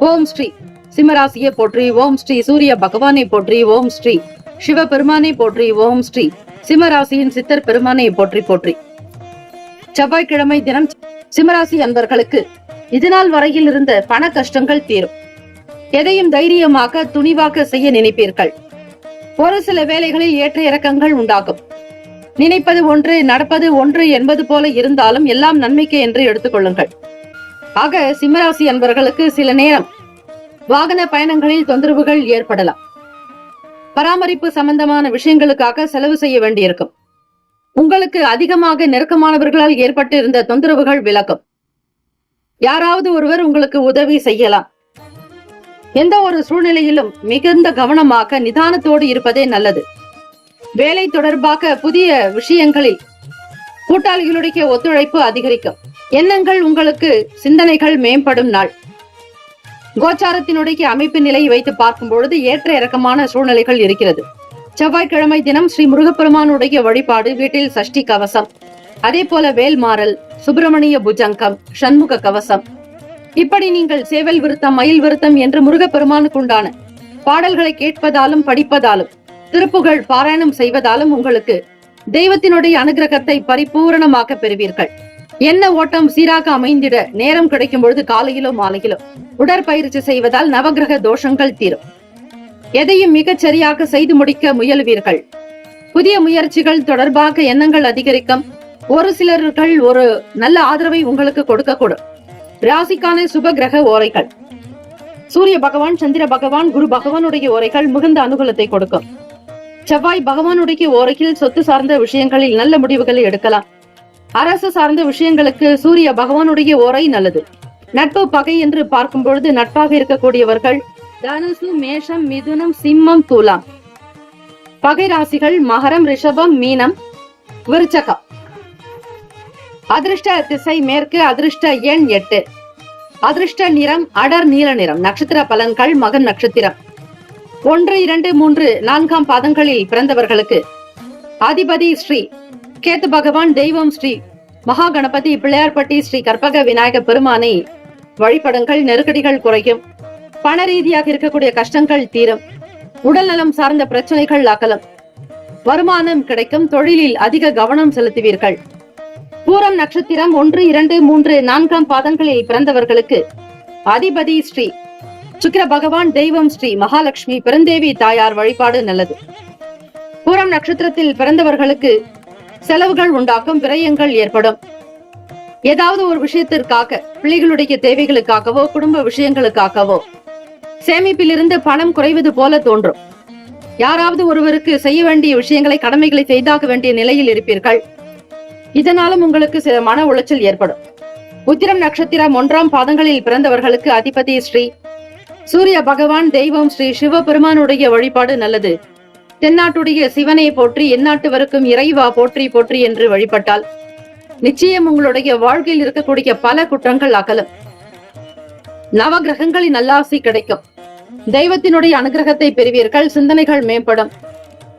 ஓம் ஸ்ரீ சிம்மராசியை போற்றி. ஓம் ஸ்ரீ சூரிய பகவானை போற்றி. ஓம் ஸ்ரீ சிவபெருமானை போற்றி. ஓம் ஸ்ரீ சிம்மராசியின் சித்தர் பெருமானை போற்றி போற்றி. செவ்வாய்க்கிழமை தினம் சிம்மராசி அன்பர்களுக்கு இதுநாள் வரையில் இருந்த பண கஷ்டங்கள் தீரும். எதையும் தைரியமாக துணிவாக செய்ய நினைப்பீர்கள். ஒரு சில வேளைகளில் ஏற்ற இறக்கங்கள் உண்டாகும். நினைப்பது ஒன்று, நடப்பது ஒன்று என்பது போல இருந்தாலும் எல்லாம் நன்மைக்கு என்று எடுத்துக்கொள்ளுங்கள். ஆக சிம்மராசி அன்பர்களுக்கு சில நேரம் வாகன பயணங்களில் தொந்தரவுகள் ஏற்படலாம். பராமரிப்பு சம்பந்தமான விஷயங்களுக்காக செலவு செய்ய வேண்டியிருக்கும். உங்களுக்கு அதிகமாக நெருக்கமானவர்களால் ஏற்பட்டு இருந்த தொந்தரவுகள் விலகும். யாராவது ஒருவர் உங்களுக்கு உதவி செய்யலாம். எந்த ஒரு சூழ்நிலையிலும் மிகுந்த கவனமாக நிதானத்தோடு இருப்பதே நல்லது. வேலை தொடர்பாக புதிய விஷயங்களில் கூட்டாளிகளுடைய ஒத்துழைப்பு அதிகரிக்கும். எண்ணங்கள் உங்களுக்கு சிந்தனைகள் மேம்படும் நாள். கோச்சாரத்தினுடைய அமைப்பு நிலையை வைத்து பார்க்கும் பொழுது ஏற்ற இறக்கமான சூழ்நிலைகள் இருக்கிறது. செவ்வாய்க்கிழமை தினம் ஸ்ரீ முருகப்பெருமானுடைய வழிபாடு. வீட்டில் சஷ்டி கவசம், அதே போல வேல்மாறல், சுப்பிரமணிய புஜங்கம், சண்முக கவசம், இப்படி நீங்கள் சேவல் விருத்தம், மயில் விருத்தம் என்று முருகப்பெருமானுக்கு உண்டான பாடல்களை கேட்பதாலும் படிப்பதாலும் திருப்புகழ் பாராயணம் செய்வதாலும் உங்களுக்கு தெய்வத்தினுடைய அனுகிரகத்தை பரிபூரணமாக பெறுவீர்கள். எண்ண ஓட்டம் சீராக அமைந்திட நேரம் கிடைக்கும் பொழுது காலையிலோ மாலையிலோ உடற்பயிற்சி செய்வதால் நவகிரக தோஷங்கள் தீரும். எதையும் மிகச் சரியாக செய்து முடிக்க முயலுவீர்கள். புதிய முயற்சிகள் தொடர்பாக எண்ணங்கள் அதிகரிக்கும். ஒரு சிலர்கள் ஒரு நல்ல ஆதரவை உங்களுக்கு கொடுக்கக்கூடும். ராசிக்கான சுப கிரக ஓரைகள். சூரிய பகவான், சந்திர பகவான், குரு பகவானுடைய ஓரைகள் மிகுந்த அனுகூலத்தை கொடுக்கும். செவ்வாய் பகவானுடைய ஓரையில் சொத்து சார்ந்த விஷயங்களில் நல்ல முடிவுகளை எடுக்கலாம். அரசு சார்ந்த விஷயங்களுக்கு சூரிய பகவானுடைய ஓரை நல்லது. நட்பு பகை என்று பார்க்கும் பொழுது நட்பாக இருக்கக்கூடியவர்கள் தனுசு, மேஷம், மிதுனம், சிம்மம், துலாம். பகை ராசிகள் மகரம், ரிஷபம், மீனம், விருச்சகம். அதிர்ஷ்ட திசை மேற்கு. அதிர்ஷ்ட எண் 8. அதிர்ஷ்ட நிறம் அடர் நீல நிறம். நட்சத்திர பலன்கள் மகன் நட்சத்திரம் 1, 2, 3, 4 பாதங்களில் பிறந்தவர்களுக்கு அதிபதி ஸ்ரீ கேத்து பகவான், தெய்வம் ஸ்ரீ மகா கணபதி, பிள்ளையார்பட்டி ஸ்ரீ கற்பக விநாயக பெருமானை வழிபடுங்கள். நெருக்கடிகள் குறையும். பண ரீதியாக இருக்கக்கூடிய கஷ்டங்கள் தீரும். உடல் நலம் சார்ந்த பிரச்சனைகள் அகலும். வருமானம் கிடைக்கும். தொழிலில் அதிக கவனம் செலுத்துவீர்கள். பூரம் நட்சத்திரம் 1, 2, 3, 4 பாதங்களில் பிறந்தவர்களுக்கு அதிபதி ஸ்ரீ சுக்கிர பகவான், தெய்வம் ஸ்ரீ மகாலட்சுமி பெருந்தேவி தாயார் வழிபாடு நல்லது. பூரம் நட்சத்திரத்தில் பிறந்தவர்களுக்கு செலவுகள் உண்டாக்கும். விரயங்கள் ஏற்படும். ஏதாவது ஒரு விஷயத்திற்காக, பிள்ளைகளுடைய தேவைகளுக்காகவோ குடும்ப விஷயங்களுக்காகவோ சேமிப்பிலிருந்து பணம் குறைவது போல தோன்றும். யாராவது ஒருவருக்கு செய்ய வேண்டிய விஷயங்களை, கடமைகளை செய்தாக வேண்டிய நிலையில் இருப்பீர்கள். இதனாலும் உங்களுக்கு சில மன உளைச்சல் ஏற்படும். உத்திரம் நட்சத்திரம் 1 பாதங்களில் பிறந்தவர்களுக்கு அதிபதி ஸ்ரீ சூரிய பகவான், தெய்வம் ஸ்ரீ சிவபெருமானுடைய வழிபாடு நல்லது. தென்னாட்டுடைய சிவனை போற்றி, எந்நாட்டுவருக்கும் இறைவா போற்றி போற்றி என்று வழிபட்டால் நிச்சயம் உங்களுடைய வாழ்க்கையில் இருக்கக்கூடிய பல குற்றங்கள் அகலும். நவ கிரகங்களின் நல்லாசி கிடைக்கும். தெய்வத்தினுடைய அனுகிரகத்தை பெறுவீர்கள். சிந்தனைகள் மேம்படும்.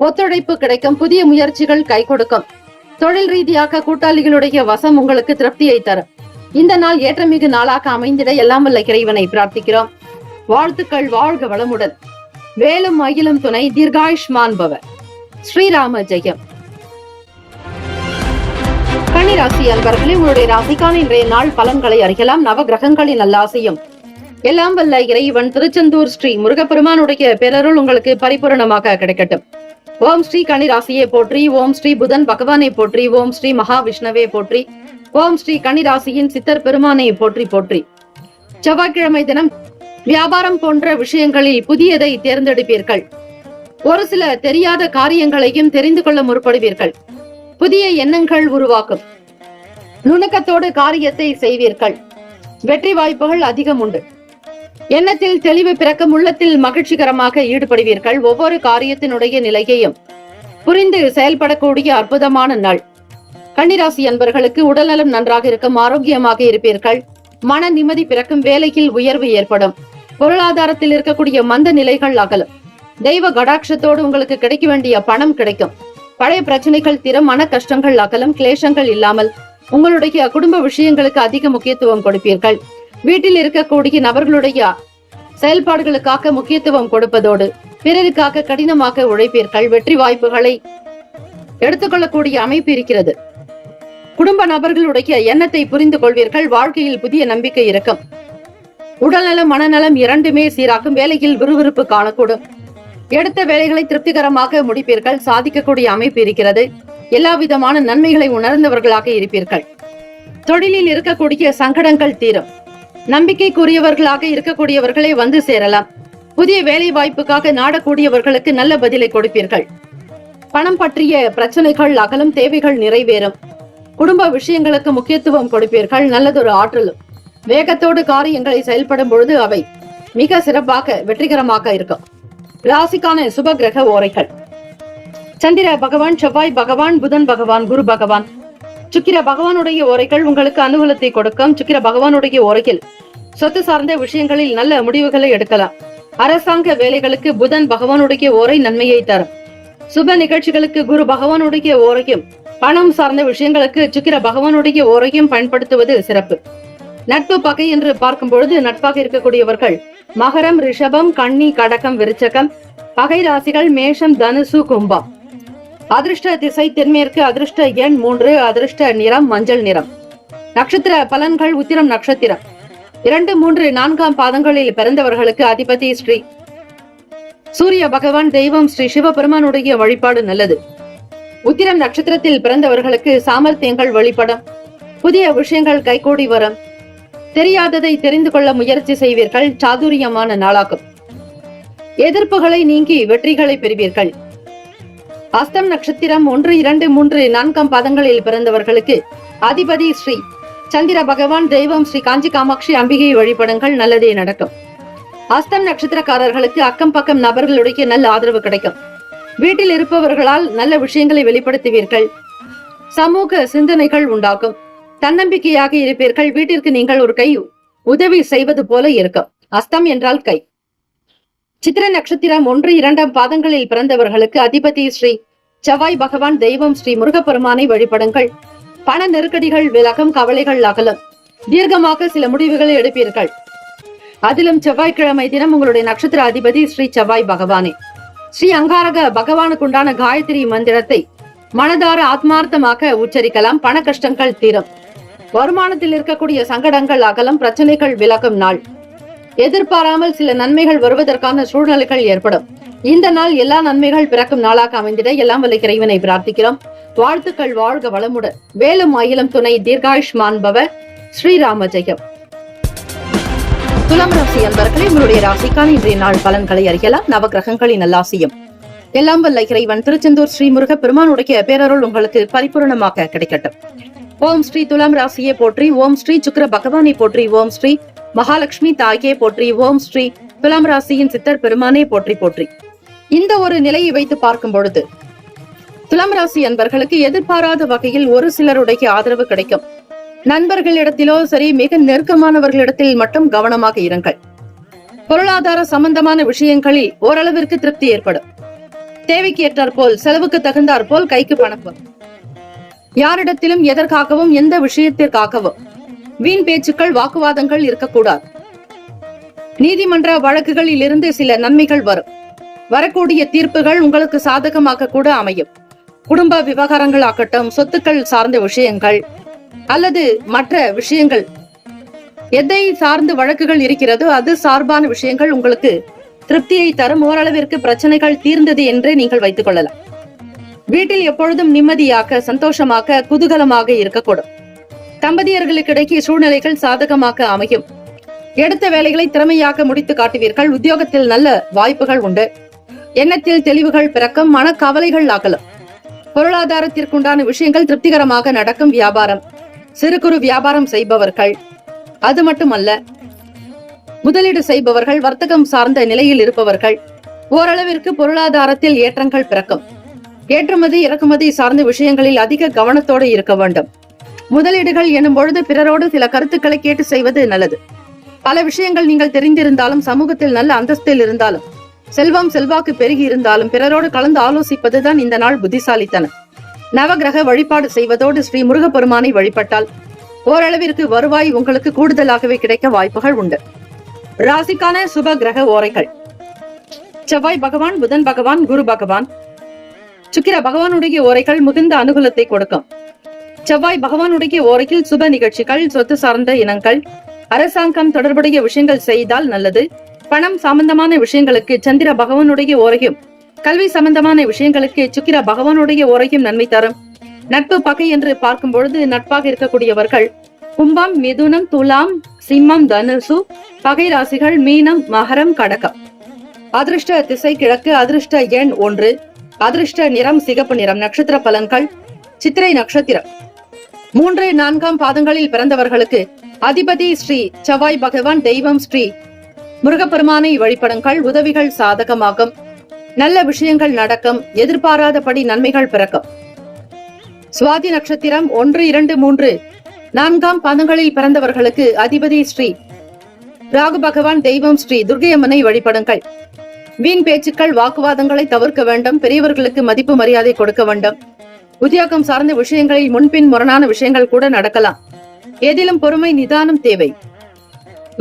ஒத்துழைப்பு கிடைக்கும். புதிய முயற்சிகள் கை கொடுக்கும். தொழில் ரீதியாக கூட்டாளிகளுடைய வசம் உங்களுக்கு திருப்தியை தரும். இந்த நாள் ஏற்றமிகு நாளாக அமைந்திட எல்லாம் வல்ல இறைவனை பிரார்த்திக்கிறோம். வாழ்த்துக்கள். வாழ்க வளமுடன். வேலும் மயிலும் துணை. தீர்காயுஷ்மான் பவ. ஸ்ரீராம ஜெயம். கன்னி ராசி அன்பர்களே, உங்களுடைய ராசிக்கான இன்றைய நாள் பலன்களை அறியலாம். நவ கிரகங்களின் நல்லாசையும் எல்லாம் வல்ல இறைவன் திருச்செந்தூர் ஸ்ரீ முருகப்பெருமானுடைய பேரருள் உங்களுக்கு பரிபூரணமாக கிடைக்கட்டும். ஓம் ஸ்ரீ கன்னி ராசியை போற்றி. ஓம் ஸ்ரீ புதன் பகவானை போற்றி. ஓம் ஸ்ரீ மகாவிஷ்ணவே போற்றி. ஓம் ஸ்ரீ கன்னி ராசியின் சித்தர் பெருமானை போற்றி போற்றி. செவ்வாய்க்கிழமை தினம் வியாபாரம் போன்ற விஷயங்களில் புதியதை தேர்ந்தெடுப்பீர்கள். ஒரு சில தெரியாத காரியங்களையும் தெரிந்து கொள்ள முற்படுவீர்கள். புதிய எண்ணங்கள் உருவாக்கும். நுணுக்கத்தோடு காரியத்தை செய்வீர்கள். வெற்றி வாய்ப்புகள் அதிகம் உண்டு. எண்ணத்தில் தெளிவு பிறக்கும். உள்ளத்தில் மகிழ்ச்சிகரமாக ஈடுபடுவீர்கள். ஒவ்வொரு காரியத்தினுடைய நிலையையும் புரிந்து செயல்படக்கூடிய அற்புதமான நாள். கன்னிராசி அன்பர்களுக்கு உடல்நலம் நன்றாக இருக்கும். ஆரோக்கியமாக இருப்பீர்கள். மன நிம்மதி பிறக்கும். வேலையில் உயர்வு ஏற்படும். பொருளாதாரத்தில் இருக்கக்கூடிய மந்த நிலைகள் அகலும். தெய்வ கடாட்சத்தோடு உங்களுக்கு கிடைக்க வேண்டிய பணம் கிடைக்கும். பழைய பிரச்சனைகள் தீரும். மன கஷ்டங்கள் அகலும். கிளேசங்கள் இல்லாமல் உங்களுடைய குடும்ப விஷயங்களுக்கு அதிக முக்கியத்துவம் கொடுப்பீர்கள். வீட்டில் இருக்கக்கூடிய நபர்களுடைய செயல்பாடுகளுக்காக முக்கியத்துவம் கொடுப்பதோடு பிறருக்காக கடினமாக உழைப்பீர்கள். வெற்றி வாய்ப்புகளை எடுத்துக்கொள்ளக்கூடிய அமைப்பு இருக்கிறது. குடும்ப நபர்களுடைய எண்ணத்தை புரிந்து கொள்வீர்கள். வாழ்க்கையில் புதிய நம்பிக்கை இருக்கும். உடல்நலம் மனநலம் இரண்டுமே சீராகும். வேலையில் விறுவிறுப்பு காணக்கூடும். எடுத்த வேலைகளை திருப்திகரமாக முடிப்பீர்கள். சாதிக்கக்கூடிய அமைப்பு இருக்கிறது. எல்லா விதமான நன்மைகளை உணர்ந்தவர்களாக இருப்பீர்கள். தொழிலில் இருக்கக்கூடிய சங்கடங்கள் தீரும். நம்பிக்கைக்குரியவர்களாக இருக்கக்கூடியவர்களை வந்து சேரலாம். புதிய வேலை வாய்ப்புக்காக நாடக்கூடியவர்களுக்கு நல்ல பதிலை கொடுப்பீர்கள். பணம் பற்றிய பிரச்சனைகள் அகலும். தேவைகள் நிறைவேறும். குடும்ப விஷயங்களுக்கு முக்கியத்துவம் கொடுப்பீர்கள். நல்லதொரு ஆற்றலும் வேகத்தோடு காரியங்களை செயல்படும் பொழுது அவை மிக சிறப்பாக வெற்றிகரமாக இருக்கும். ராசிக்கான சுப கிரக ஓரைகள்: சந்திர பகவான், செவ்வாய் பகவான், புதன் பகவான், குரு பகவான். சுக்கிர பகவானுடைய ஓரைகள் உங்களுக்கு அனுகூலத்தை கொடுக்கும். சுக்கிர பகவானுடைய ஓரையில் சொத்து சார்ந்த விஷயங்களில் நல்ல முடிவுகளை எடுக்கலாம். அரசாங்க வேலைகளுக்கு புதன் பகவானுடைய ஓரை நன்மையை தரும். சுப நிகழ்ச்சிகளுக்கு குரு பகவானுடைய ஓரையும், பணம் சார்ந்த விஷயங்களுக்கு சுக்கிர பகவானுடைய ஓரையும் பயன்படுத்துவது சிறப்பு. நட்பு பகை என்று பார்க்கும் பொழுது நட்பாக இருக்கக்கூடியவர்கள் மகரம், ரிஷபம், கன்னி, கடகம், விருச்சகம். பகை ராசிகள் மேஷம், தனுசு, கும்பம். அதிர்ஷ்ட திசை தென்மேற்கு. அதிர்ஷ்ட எண் 3. அதிர்ஷ்ட நிறம் மஞ்சள் நிறம். நட்சத்திர பலன்கள்: உத்திரம் நட்சத்திரம் 2, 3, 4 பாதங்களில் பிறந்தவர்களுக்கு அதிபதி ஸ்ரீ சூரிய பகவான், தெய்வம் ஸ்ரீ சிவபெருமானுடைய வழிபாடு நல்லது. உத்திரம் நட்சத்திரத்தில் பிறந்தவர்களுக்கு சாமர்த்தியங்கள் வழிபடும். புதிய விஷயங்கள் கைகூடி வரும். தெரியாததை தெரிந்து கொள்ள முயற்சி செய்வீர்கள். சாதுரியமான நாளாகும். எதிர்ப்புகளை நீங்கி வெற்றிகளை பெறுவீர்கள். அஸ்தம் நட்சத்திரம் 1, 2, 3, 4 பாதங்களில் பிறந்தவர்களுக்கு அதிபதி ஸ்ரீ சந்திர பகவான் தெய்வம் ஸ்ரீ காஞ்சி காமாட்சி அம்பிகையை வழிபடுங்கள், நல்லதே நடக்கும். அஸ்தம் நட்சத்திரக்காரர்களுக்கு அக்கம் பக்கம் நபர்களுடைய நல்ல ஆதரவு கிடைக்கும். வீட்டில் இருப்பவர்களால் நல்ல விஷயங்களை வெளிப்படுத்துவீர்கள். சமூக சிந்தனைகள் உண்டாகும். தன்னம்பிக்கையாக இருப்பீர்கள். வீட்டிற்கு நீங்கள் ஒரு கை உதவி செய்வது போல இருக்கும். அஸ்தம் என்றால் கை. சித்திர நட்சத்திரம் 1, 2 பாதங்களில் பிறந்தவர்களுக்கு அதிபதி ஸ்ரீ செவ்வாய் பகவான் தெய்வம் ஸ்ரீ முருகப்பெருமானை வழிபடுங்கள். பண நெருக்கடிகள் விலகும், கவலைகள் அகலும். தீர்க்கமாக சில முடிவுகளை எடுப்பீர்கள். அதிலும் செவ்வாய்க்கிழமை தினம் உங்களுடைய நட்சத்திர அதிபதி ஸ்ரீ செவ்வாய் பகவானே. ஸ்ரீ அங்காரக பகவானுக்குண்டான காயத்ரி மந்திரத்தை மனதார ஆத்மார்த்தமாக உச்சரிக்கலாம். பண கஷ்டங்கள் தீரும். வருமானத்தில் இருக்கக்கூடிய சங்கடங்கள் அகலம், பிரச்சனைகள் விலகும் நாள். எதிர்பாராமல் சில நன்மைகள் வருவதற்கான சூழ்நிலைகள் ஏற்படும். இந்த நாள் எல்லா நன்மைகள் பிறக்கும் நாளாக அமைந்திட எல்லாம் வல்ல இறைவனை பிரார்த்திக்கிறோம். வாழ்த்துக்கள். வாழ்க வளமுடன். வேலும் ஆயிலும் துணை. தீர்காயுஷ்மான் பவ. ஸ்ரீராம ஜெயம். துலாம் ராசி அன்பர்களே, உங்களுடைய ராசிக்கான இன்றைய நாள் பலன்களை அறியலாம். நவகிரகங்களின் நல்லாசியம் எல்லாம் வல்ல இறைவன் திருச்செந்தூர் ஸ்ரீ முருக பெருமானுடைய பேரருள் உங்களுக்கு பரிபூர்ணமாக கிடைக்கட்டும். ஓம் ஸ்ரீ துலாம் ராசியை போற்றி. ஓம் ஸ்ரீ சுக்கிர பகவானை போற்றி. ஓம் ஸ்ரீ மகாலட்சுமி தாயே போற்றி. ஓம் ஸ்ரீ துலாம் ராசியின் சித்தர் பெருமானே போற்றி போற்றி. இந்த ஒரு நிலையை வைத்து பார்க்கும் பொழுது துலாம் ராசி அன்பர்களுக்கு எதிர்பாராத வகையில் ஒரு சிலருடைய ஆதரவு கிடைக்கும். நண்பர்களிடத்திலோ சரி, மிக நெருக்கமானவர்களிடத்தில் மட்டும் கவனமாக இருங்கள். பொருளாதார சம்பந்தமான விஷயங்களில் ஓரளவிற்கு திருப்தி ஏற்படும். தேவைக்கு ஏற்றாற் போல், செலவுக்கு தகுந்தாற் போல் கைக்கு பணம் வரும். யாரிடத்திலும் எதற்காகவும் எந்த விஷயத்திற்காகவும் வீண் பேச்சுக்கள், வாக்குவாதங்கள் இருக்கக்கூடாது. நீதிமன்ற வழக்குகளில் இருந்து சில நன்மைகள் வரும். வரக்கூடிய தீர்ப்புகள் உங்களுக்கு சாதகமாக கூட அமையும். குடும்ப விவகாரங்கள் ஆகட்டும், சொத்துக்கள் சார்ந்த விஷயங்கள் அல்லது மற்ற விஷயங்கள், எதை சார்ந்து வழக்குகள் இருக்கிறதோ அது சார்பான விஷயங்கள் உங்களுக்கு திருப்தியை தரும். ஓரளவிற்கு பிரச்சனைகள் தீர்ந்தது என்று நீங்கள் வைத்துக் கொள்ளலாம். வீட்டில் எப்பொழுதும் நிம்மதியாக, சந்தோஷமாக, குதூகலமாக இருக்கக்கூடும். தம்பதியர்களுக்கிடையே சூழ்நிலைகள் சாதகமாக அமையும். எடுத்த வேலைகளை திறமையாக முடித்து காட்டுவீர்கள். உத்தியோகத்தில் நல்ல வாய்ப்புகள் உண்டு. எண்ணத்தில் தெளிவுகள் பிறக்கும். மனக்கவலைகள் அகலும். பொருளாதாரத்திற்குண்டான விஷயங்கள் திருப்திகரமாக நடக்கும். வியாபாரம், சிறு குறு வியாபாரம் செய்பவர்கள், அது மட்டுமல்ல முதலீடு செய்பவர்கள், வர்த்தகம் சார்ந்த நிலையில் இருப்பவர்கள், ஓரளவிற்கு பொருளாதாரத்தில் ஏற்றங்கள் பிறக்கும். ஏற்றுமதி இறக்குமதி சார்ந்த விஷயங்களில் அதிக கவனத்தோடு இருக்க வேண்டும். முதலீடுகள் எனும் பொழுது பிறரோடு சில கருத்துக்களை கேட்டு செய்வது நல்லது. பல விஷயங்கள் நீங்கள் தெரிந்திருந்தாலும், சமூகத்தில் நல்ல அந்தஸ்தில் இருந்தாலும், செல்வம் செல்வாக்கு பெருகி இருந்தாலும் பிறரோடு கலந்து ஆலோசிப்பதுதான் இந்த நாள் புத்திசாலித்தனம். நவகிரக வழிபாடு செய்வதோடு ஸ்ரீ முருகப்பெருமானை வழிபட்டால் ஓரளவிற்கு வருவாய் உங்களுக்கு கூடுதலாகவே கிடைக்க வாய்ப்புகள் உண்டு. ராசிக்கான சுப கிரக ஓரைகள்: செவ்வாய் பகவான், புதன் பகவான், குரு பகவான், சுக்கிர பகவானுடைய ஓரைகள் மிகுந்த அனுகூலத்தை கொடுக்கும். செவ்வாய் பகவானுடைய ஓரையில் சுப நிகழ்ச்சிகள், சொத்து சார்ந்த இனங்கள், அரசாங்கம் தொடர்புடைய விஷயங்கள் செய்தால் நல்லது. பணம் சம்பந்தமான விஷயங்களுக்கு சந்திர பகவானுடைய ஓரையும், கல்வி சம்பந்தமான விஷயங்களுக்கு சுக்கிர பகவானுடைய ஓரையும் நன்மை தரும். நட்பு பகை என்று பார்க்கும் பொழுது நட்பாக இருக்கக்கூடியவர்கள் கும்பம், மிதுனம், துலாம், சிம்மம், தனுசு. பகை ராசிகள் மீனம், மகரம், கடகம். அதிர்ஷ்ட திசை கிழக்கு. அதிர்ஷ்ட எண் 1. அதிர்ஷ்ட நிறம் சிகப்பு நிறம். நட்சத்திர பலன்கள்: சித்திரை நட்சத்திரம் 3, 4 பாதங்களில் பிறந்தவர்களுக்கு அதிபதி ஸ்ரீ செவ்வாய் பகவான் தெய்வம் ஸ்ரீ முருகப்பெருமானை வழிபடுங்கள். உதவிகள் சாதகமாகும். நல்ல விஷயங்கள் நடக்கும். எதிர்பாராதபடி நன்மைகள் பிறக்கும். சுவாதி நட்சத்திரம் 1, 2, 3, 4 பாதங்களில் பிறந்தவர்களுக்கு அதிபதி ஸ்ரீ ராகு பகவான் தெய்வம் ஸ்ரீ துர்க்கையம்மனை வழிபடுங்கள். வீண் பேச்சுக்கள், வாக்குவாதங்களை தவிர்க்க வேண்டும். பெரியவர்களுக்கு மதிப்பு மரியாதை கொடுக்க வேண்டும். உத்தியோகம் சார்ந்த விஷயங்களில் முன்பின் முரணான விஷயங்கள் கூட நடக்கலாம். ஏதிலும் பொறுமை, நிதானம் தேவை.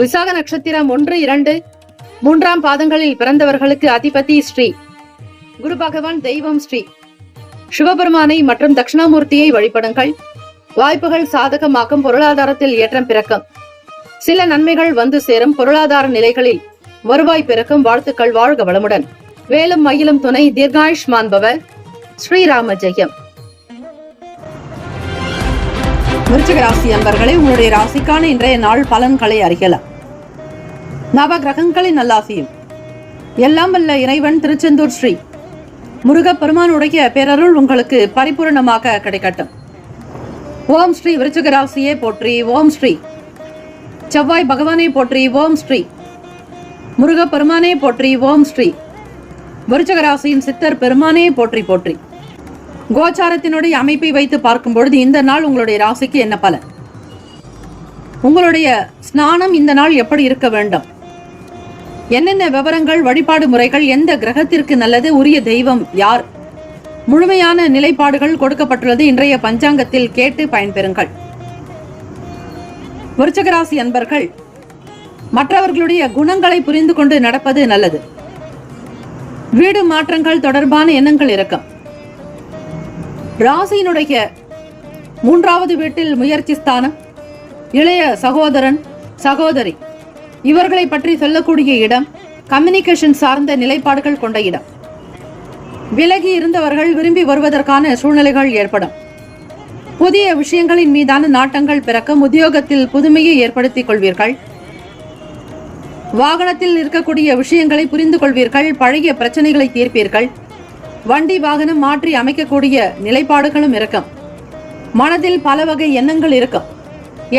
விசாக நட்சத்திரம் 1, 2, 3 பாதங்களில் பிறந்தவர்களுக்கு அதிபதி ஸ்ரீ குரு பகவான் தெய்வம் ஸ்ரீ சிவபெருமானை மற்றும் தட்சிணாமூர்த்தியை வழிபடுங்கள். வாய்ப்புகள் சாதகமாகும். பொருளாதாரத்தில் ஏற்றம் பிறக்கும். சில நன்மைகள் வந்து சேரும். பொருளாதார நிலைகளில் வருவாய் பிறக்கும். வாழ்த்துக்கள். வாழ்க வளமுடன். வேலும் மயிலும் துணை. தீர்காயுஷ்மான் பவ. ஸ்ரீராம ஜெயம். விருச்சிக ராசி அன்பர்களே, உங்களுடைய ராசிக்கான இன்றைய நாள் பலன்களை அறியலாம். நவ கிரகங்களின் நல்லாசியும் எல்லாம் வல்ல இறைவன் திருச்செந்தூர் ஸ்ரீ முருகப்பெருமானுடைய பேரருள் உங்களுக்கு பரிபூர்ணமாக கிடைக்கட்டும். ஓம் ஸ்ரீ விருச்சிக ராசியே போற்றி. ஓம் ஸ்ரீ செவ்வாய் பகவானே போற்றி. ஓம் ஸ்ரீ முருகப்பெருமானே போற்றி. ஓம் ஸ்ரீ விருச்சிக ராசியின் சித்தர் பெருமானே போற்றி போற்றி. கோச்சாரத்தினுடைய அமைப்பை வைத்து பார்க்கும் பொழுது இந்த நாள் உங்களுடைய ராசிக்கு என்ன பலன், உங்களுடைய ஸ்நானம் இந்த நாள் எப்படி இருக்க வேண்டும், என்னென்ன விவரங்கள், வழிபாடு முறைகள், எந்த கிரகத்திற்கு நல்லது, உரிய தெய்வம் யார், முழுமையான நிலைப்பாடுகள் கொடுக்கப்பட்டுள்ளது. இன்றைய பஞ்சாங்கத்தில் கேட்டு பயன்பெறுங்கள். விருச்சிக ராசி அன்பர்கள், மற்றவர்களுடைய குணங்களை புரிந்து கொண்டு நடப்பது நல்லது. வீடு மாற்றங்கள் தொடர்பான எண்ணங்கள் இருக்கும். ராசியினுடைய 3வது வீட்டில் முயற்சி ஸ்தானம், இளைய சகோதரன் சகோதரி இவர்களை பற்றி சொல்லக்கூடிய இடம், கம்யூனிகேஷன் சார்ந்த நிலைப்பாடுகள் கொண்ட இடம். விலகி இருந்தவர்கள் விரும்பி வருவதற்கான சூழ்நிலைகள் ஏற்படும். புதிய விஷயங்களின் மீதான நாட்டங்கள் பிறக்கும். உத்தியோகத்தில் புதுமையை ஏற்படுத்திக் கொள்வீர்கள். வாகனத்தில் இருக்கக்கூடிய விஷயங்களை புரிந்து கொள்வீர்கள். பழைய பிரச்சனைகளை தீர்ப்பீர்கள். வண்டி வாகனம் மாற்றி அமைக்கக்கூடிய நிலைப்பாடுகளும் இருக்கும். மனதில் பல வகை எண்ணங்கள் இருக்கும்.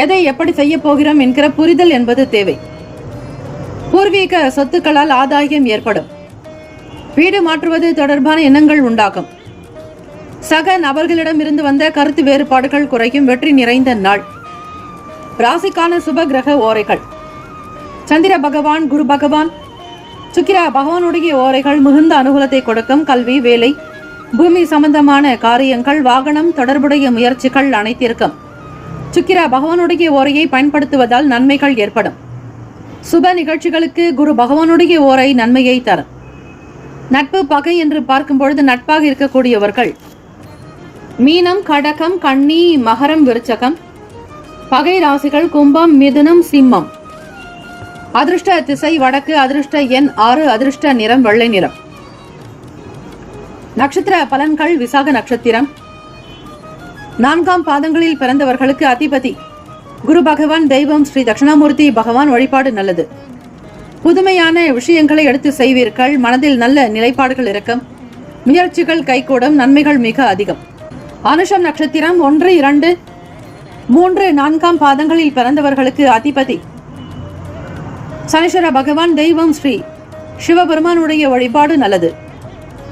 எதை எப்படி செய்ய போகிறோம் என்கிற புரிதல் என்பது தேவை. பூர்வீக சொத்துக்களால் ஆதாயம் ஏற்படும். வீடு மாற்றுவது தொடர்பான எண்ணங்கள் உண்டாகும். சக நபர்களிடம் இருந்து வந்த கருத்து வேறுபாடுகள் குறையும். வெற்றி நிறைந்த நாள். ராசிக்கான சுப கிரக ஓரைகள்: சந்திர பகவான், குரு பகவான், சுக்கிர பகவானுடைய ஓரைகள் மிகுந்த அனுகூலத்தை கொடுக்கும். கல்வி, வேலை, பூமி சம்பந்தமான காரியங்கள், வாகனம் தொடர்புடைய முயற்சிகள் அனைத்திற்கும் சுக்கிர பகவானுடைய ஓரையை பயன்படுத்துவதால் நன்மைகள் ஏற்படும். சுப நிகழ்ச்சிகளுக்கு குரு பகவானுடைய ஓரை நன்மையை தரும். நட்பு பகை என்று பார்க்கும் பொழுது நட்பாக இருக்கக்கூடியவர்கள் மீனம், கடகம், கன்னி, மகரம், விருச்சகம். பகை ராசிகள் கும்பம், மிதுனம், சிம்மம். அதிர்ஷ்ட திசை வடக்கு. அதிர்ஷ்ட எண் 6. அதிர்ஷ்ட நிறம் வெள்ளை நிறம். நட்சத்திர பலன்கள்: விசாக நட்சத்திரம் 4ஆம் பாதங்களில் பிறந்தவர்களுக்கு அதிபதி குரு பகவான், தெய்வம் ஸ்ரீ தட்சிணாமூர்த்தி பகவான் வழிபாடு நல்லது. புதுமையான விஷயங்களை எடுத்து செய்வீர்கள். மனதில் நல்ல நிலைப்பாடுகள் இருக்கும். முயற்சிகள் கைகூடும். நன்மைகள் மிக அதிகம். அனுஷம் நட்சத்திரம் 1, 2, 3, 4ஆம் பாதங்களில் பிறந்தவர்களுக்கு அதிபதி சனீஸ்வர பகவான், தெய்வம் ஸ்ரீ சிவபெருமானுடைய வழிபாடு நல்லது.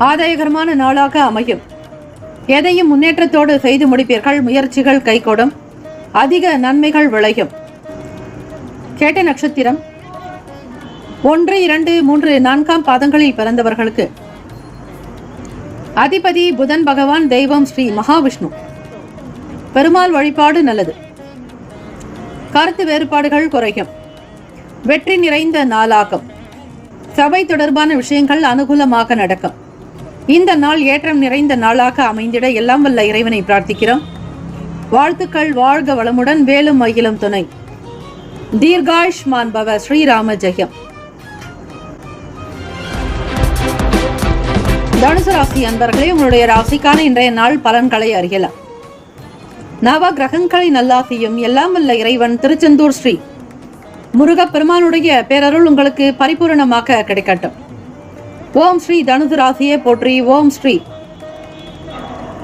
ஆதாயகரமான நாளாக அமையும். எதையும் முன்னேற்றத்தோடு செய்து முடிப்பீர்கள். முயற்சிகள் கைகூடும். அதிக நன்மைகள் விளையும். கேட்டை நட்சத்திரம் 1, 2, 3, 4ஆம் பாதங்களில் பிறந்தவர்களுக்கு அதிபதி புதன் பகவான், தெய்வம் ஸ்ரீ மகாவிஷ்ணு. பெருமாள் வழிபாடு நல்லது. கருத்து வேறுபாடுகள் குறையும். வெற்றி நிறைந்த நாளாகும். சபை தொடர்பான விஷயங்கள் அனுகூலமாக நடக்கும். இந்த நாள் ஏற்றம் நிறைந்த நாளாக அமைந்திட எல்லாம் வல்ல இறைவனை பிரார்த்திக்கிறோம். வாழ்த்துக்கள். வாழ்க வளமுடன். வேலும் மகிழும் துணை. தீர்காயுஷ்மான் பவ. ஸ்ரீராம ஜெயம். தனுசு ராசி அன்பர்களே, உங்களுடைய ராசிக்கான இன்றைய நாள் பலன்களை அறியலாம். நவ கிரகங்களை நல்லாசியும் எல்லாம் வல்ல இறைவன் திருச்செந்தூர் ஸ்ரீ முருகப்பெருமானுடைய பேரருள் உங்களுக்கு பரிபூரணமாக கிடைக்கட்டும். ஓம் ஸ்ரீ தனுசு ராசியே போற்றி. ஓம் ஸ்ரீ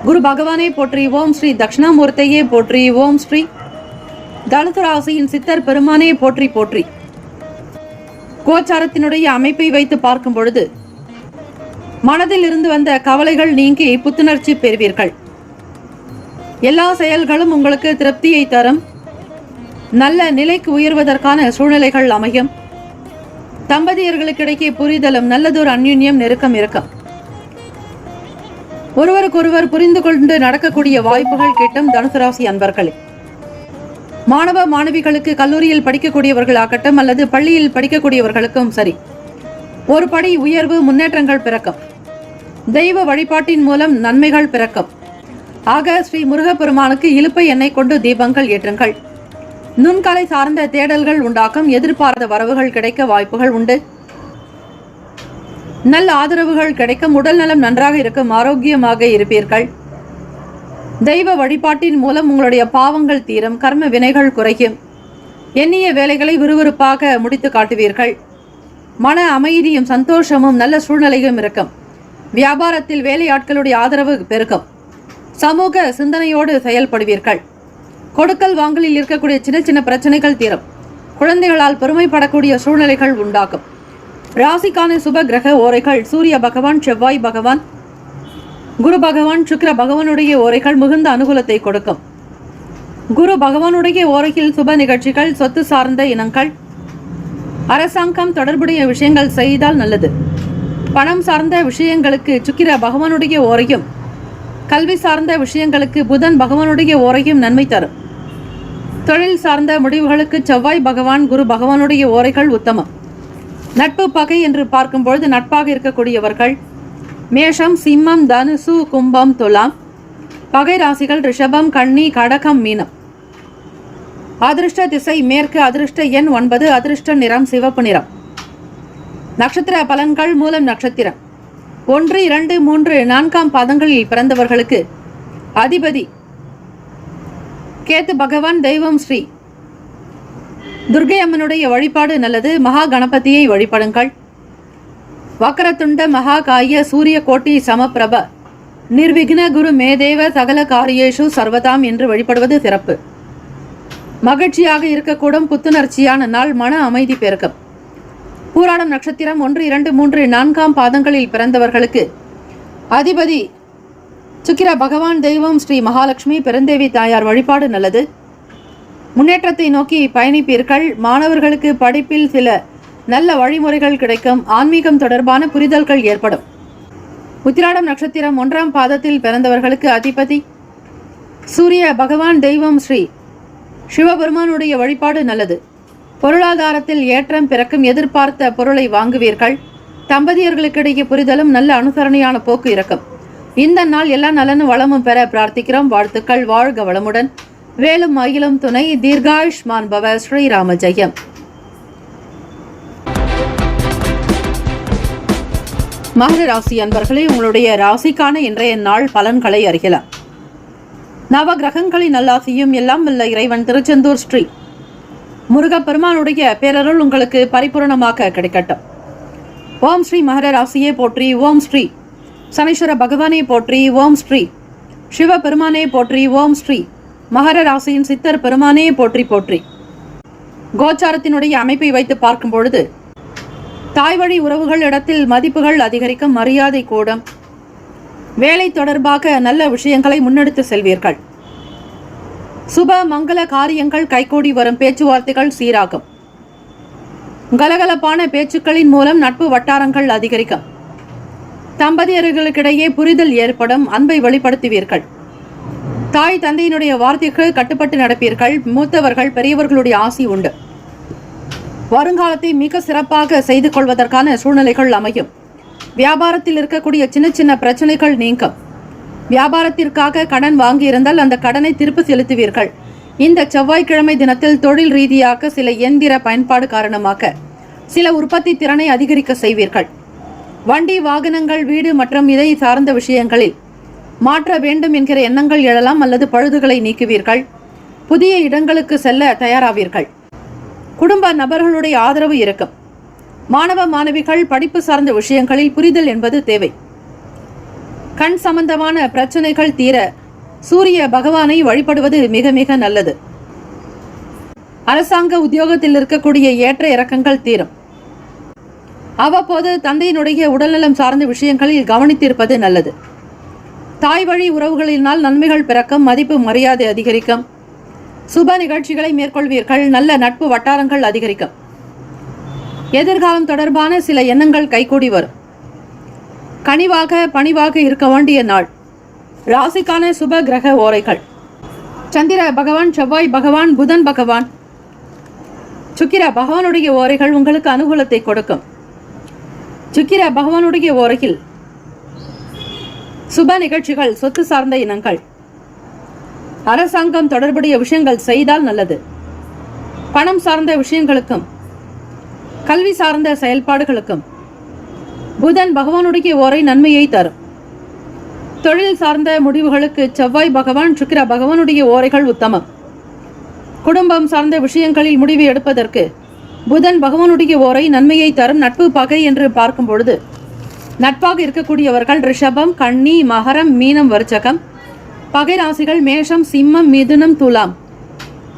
குரு பகவானே போற்றி. ஓம் ஸ்ரீ தட்சிணாமூர்த்தியே போற்றி. ஓம் ஸ்ரீ தனுசு ராசியின் சித்தர் பெருமானே போற்றி போற்றி. கோச்சாரத்தினுடைய அமைப்பை வைத்து பார்க்கும் பொழுது மனதில் இருந்து வந்த கவலைகள் நீங்கி புத்துணர்ச்சி பெறுவீர்கள். எல்லா செயல்களும் உங்களுக்கு திருப்தியை தரும். நல்ல நிலைக்கு உயர்வதற்கான சூழ்நிலைகள் அமையும். தம்பதியர்களுக்கிடையே புரிதலும் நல்லதொரு அந்யுன்யம் நெருக்கம் இருக்கும். ஒருவருக்கொருவர் புரிந்து கொண்டு நடக்கக்கூடிய வாய்ப்புகள் கிட்டும். தனுசு ராசி அன்பர்களே, மாணவ மாணவிகளுக்கு கல்லூரியில் படிக்கக்கூடியவர்கள் ஆகட்டும் அல்லது பள்ளியில் படிக்கக்கூடியவர்களுக்கும் சரி, ஒரு படி உயர்வு, முன்னேற்றங்கள் பிறக்கும். தெய்வ வழிபாட்டின் மூலம் நன்மைகள் பிறக்கும். ஆக ஸ்ரீ முருகப்பெருமானுக்கு இலுப்பை எண்ணெய் கொண்டு தீபங்கள் ஏற்றுங்கள். நுண்கலை சார்ந்த தேடல்கள் உண்டாக்கும். எதிர்பார்த்த வரவுகள் கிடைக்க வாய்ப்புகள் உண்டு. நல்ல ஆதரவுகள் கிடைக்கும். உடல் நலம் நன்றாக இருக்கும். ஆரோக்கியமாக இருப்பீர்கள். தெய்வ வழிபாட்டின் மூலம் உங்களுடைய பாவங்கள் தீரும். கர்ம வினைகள் குறையும். எண்ணிய வேலைகளை விறுவிறுப்பாக முடித்து காட்டுவீர்கள். மன அமைதியும் சந்தோஷமும் நல்ல சூழ்நிலையும் இருக்கும். வியாபாரத்தில் வேலையாட்களுடைய ஆதரவு பெருகும். சமூக சிந்தனையோடு செயல்படுவீர்கள். கொடுக்கல் வாங்கலில் இருக்கக்கூடிய சின்ன சின்ன பிரச்சனைகள் தீரும். குழந்தைகளால் பெருமைப்படக்கூடிய சூழ்நிலைகள் உண்டாகும். ராசிக்கான சுப கிரக ஓரைகள் சூரிய பகவான், செவ்வாய் பகவான், குரு பகவான், சுக்கிர பகவானுடைய ஓரைகள் மிகுந்த அனுகூலத்தை கொடுக்கும். குரு பகவானுடைய ஓரையில் சுப நிகழ்ச்சிகள், சொத்து சார்ந்த இனங்கள், அரசாங்கம் தொடர்புடைய விஷயங்கள் செய்தால் நல்லது. பணம் சார்ந்த விஷயங்களுக்கு சுக்கிர பகவானுடைய ஓரையும், கல்வி சார்ந்த விஷயங்களுக்கு புதன் பகவானுடைய ஓரையும் நன்மை தரும். தொழில் சார்ந்த முடிவுகளுக்கு செவ்வாய் பகவான், குரு பகவானுடைய ஓரைகள் உத்தமம். நட்பு பகை என்று பார்க்கும்பொழுது நட்பாக இருக்கக்கூடியவர்கள் மேஷம், சிம்மம், தனுசு, கும்பம், துலாம். பகை ராசிகள் ரிஷபம், கன்னி, கடகம், மீனம். அதிர்ஷ்ட திசை மேற்கு, அதிர்ஷ்ட எண் 9, அதிர்ஷ்ட நிறம் சிவப்பு நிறம். நட்சத்திர பலன்கள். மூலம் நட்சத்திரம் 1, 2, 3, 4 பாதங்களில் பிறந்தவர்களுக்கு அதிபதி கேத்து பகவான். தெய்வம் ஸ்ரீ துர்க்கை அம்மனுடைய வழிபாடு நல்லது. மகா கணபதியை வழிபடுங்கள். வக்கரத்துண்ட மகாகாய சூரிய கோட்டி சமப்பிரப நிர்விக்ன குரு மேதேவ சகல காரியேஷு சர்வதாம் என்று வழிபடுவது சிறப்பு. மகிழ்ச்சியாக இருக்கக்கூடும். புத்துணர்ச்சியான நாள். மன அமைதி பெருக்கம். பூராடம் நட்சத்திரம் 1, 2, 3, 4 பாதங்களில் பிறந்தவர்களுக்கு அதிபதி சுக்கிர பகவான். தெய்வம் ஸ்ரீ மகாலட்சுமி பெருந்தேவி தாயார் வழிபாடு நல்லது. முன்னேற்றத்தை நோக்கி பயணிப்பீர்கள். மாணவர்களுக்கு படிப்பில் சில நல்ல வழிமுறைகள் கிடைக்கும். ஆன்மீகம் தொடர்பான புரிதல்கள் ஏற்படும். உத்திராடம் நட்சத்திரம் 1 பாதத்தில் பிறந்தவர்களுக்கு அதிபதி சூரிய பகவான். தெய்வம் ஸ்ரீ சிவபெருமானுடைய வழிபாடு நல்லது. பொருளாதாரத்தில் ஏற்றம் பிறக்கும். எதிர்பார்த்த பொருளை வாங்குவீர்கள். தம்பதியர்களுக்கிடையே புரிதலும் நல்ல அனுசரணையான போக்கு இருக்கும். இந்த நாள் எல்லா நலனும் வளமும் பெற பிரார்த்திக்கிறோம். வாழ்த்துக்கள். வாழ்க வளமுடன். வேலும் மயிலும் துணை. தீர்காயுஷ்மான் பவ. ஸ்ரீராம ஜெயம். மகர ராசி அன்பர்களே, உங்களுடைய ராசிக்கான இன்றைய நாள் பலன்களை அறியலாம். நவ கிரகங்களின் நல்லாசியும் எல்லாம் வல்ல இறைவன் திருச்செந்தூர் ஸ்ரீ முருகப்பெருமானுடைய பேரருள் உங்களுக்கு பரிபூர்ணமாக கிடைக்கட்டும். ஓம் ஸ்ரீ மகர ராசியே போற்றி. ஓம் ஸ்ரீ சனீஸ்வர பகவானே போற்றி. ஓம் ஸ்ரீ சிவபெருமானே போற்றி. ஓம் ஸ்ரீ மகர ராசியின் சித்தர் பெருமானே போற்றி போற்றி. கோச்சாரத்தினுடைய அமைப்பை வைத்து பார்க்கும் பொழுது தாய் வழி உறவுகள் இடத்தில் மதிப்புகள் அதிகரிக்கும். மரியாதை கூடும். வேலை தொடர்பாக நல்ல விஷயங்களை முன்னெடுத்து செல்வீர்கள். சுப மங்கள காரியங்கள் கைகூடி வரும். பேச்சுவார்த்தைகள் சீராகும். கலகலப்பான பேச்சுக்களின் மூலம் நட்பு வட்டாரங்கள் அதிகரிக்கும். தம்பதியர்களுக்கிடையே புரிதல் ஏற்படும். அன்பை வெளிப்படுத்துவீர்கள். தாய் தந்தையினுடைய வார்த்தைக்கு கட்டுப்பட்டு நடப்பீர்கள். மூத்தவர்கள் பெரியவர்களுடைய ஆசி உண்டு. வருங்காலத்தை மிக சிறப்பாக செய்து கொள்வதற்கான சூழ்நிலைகள் அமையும். வியாபாரத்தில் இருக்கக்கூடிய சின்ன சின்ன பிரச்சனைகள் நீங்கும். வியாபாரத்திற்காக கடன் வாங்கியிருந்தால் அந்த கடனை திருப்பி செலுத்துவீர்கள். இந்த செவ்வாய்க்கிழமை தினத்தில் தொழில் ரீதியாக சில இயந்திர பயன்பாடு காரணமாக சில உற்பத்தி திறனை அதிகரிக்க செய்வீர்கள். வண்டி வாகனங்கள், வீடு மற்றும் இதை சார்ந்த விஷயங்களில் மாற்ற வேண்டும் என்கிற எண்ணங்கள் எழலாம். அல்லது பழுதுகளை நீக்குவீர்கள். புதிய இடங்களுக்கு செல்ல தயாராவீர்கள். குடும்ப நபர்களுடைய ஆதரவு இருக்கும். மாணவ மாணவிகள் படிப்பு சார்ந்த விஷயங்களில் புரிதல் என்பது தேவை. கண் சம்பந்தமான பிரச்சனைகள் தீர சூரிய பகவானை வழிபடுவது மிக மிக நல்லது. அரசாங்க உத்தியோகத்தில் இருக்கக்கூடிய ஏற்ற இறக்கங்கள் தீரும். அவ்வப்போது தந்தையினுடைய உடல்நலம் சார்ந்த விஷயங்களில் கவனித்திருப்பது நல்லது. தாய் வழி உறவுகளினால் நன்மைகள் பிறக்கும். மதிப்பு மரியாதை அதிகரிக்கும். சுப நிகழ்ச்சிகளை மேற்கொள்வீர்கள். நல்ல நட்பு வட்டாரங்கள் அதிகரிக்கும். எதிர்காலம் தொடர்பான சில எண்ணங்கள் கைகூடி வரும். கனிவாக பணிவாக இருக்க வேண்டிய நாள். ராசிக்கான சுப கிரக ஓரைகள் சந்திர பகவான், செவ்வாய் பகவான், புதன் பகவான், சுக்கிர பகவானுடைய ஓரைகள் உங்களுக்கு அனுகூலத்தை கொடுக்கும். சுக்கிர பகவானுடைய ஓரையில் சுப நிகழ்ச்சிகள், சொத்து சார்ந்த இனங்கள், அரசாங்கம் தொடர்புடைய விஷயங்கள் செய்தால் நல்லது. பணம் சார்ந்த விஷயங்களுக்கும் கல்வி சார்ந்த செயல்பாடுகளுக்கும் புதன் பகவானுடைய ஓரை நன்மையை தரும். தொழில் சார்ந்த முடிவுகளுக்கு செவ்வாய் பகவான், சுக்கிர பகவானுடைய ஓரைகள் உத்தமம். குடும்பம் சார்ந்த விஷயங்களில் முடிவு எடுப்பதற்கு புதன் பகவானுடைய ஓரை நன்மையை தரும். நட்பு பகை என்று பார்க்கும் பொழுது நட்பாக இருக்கக்கூடியவர்கள் ரிஷபம், கன்னி, மகரம், மீனம், விருச்சகம். பகை ராசிகள் மேஷம், சிம்மம், மிதுனம், துலாம்.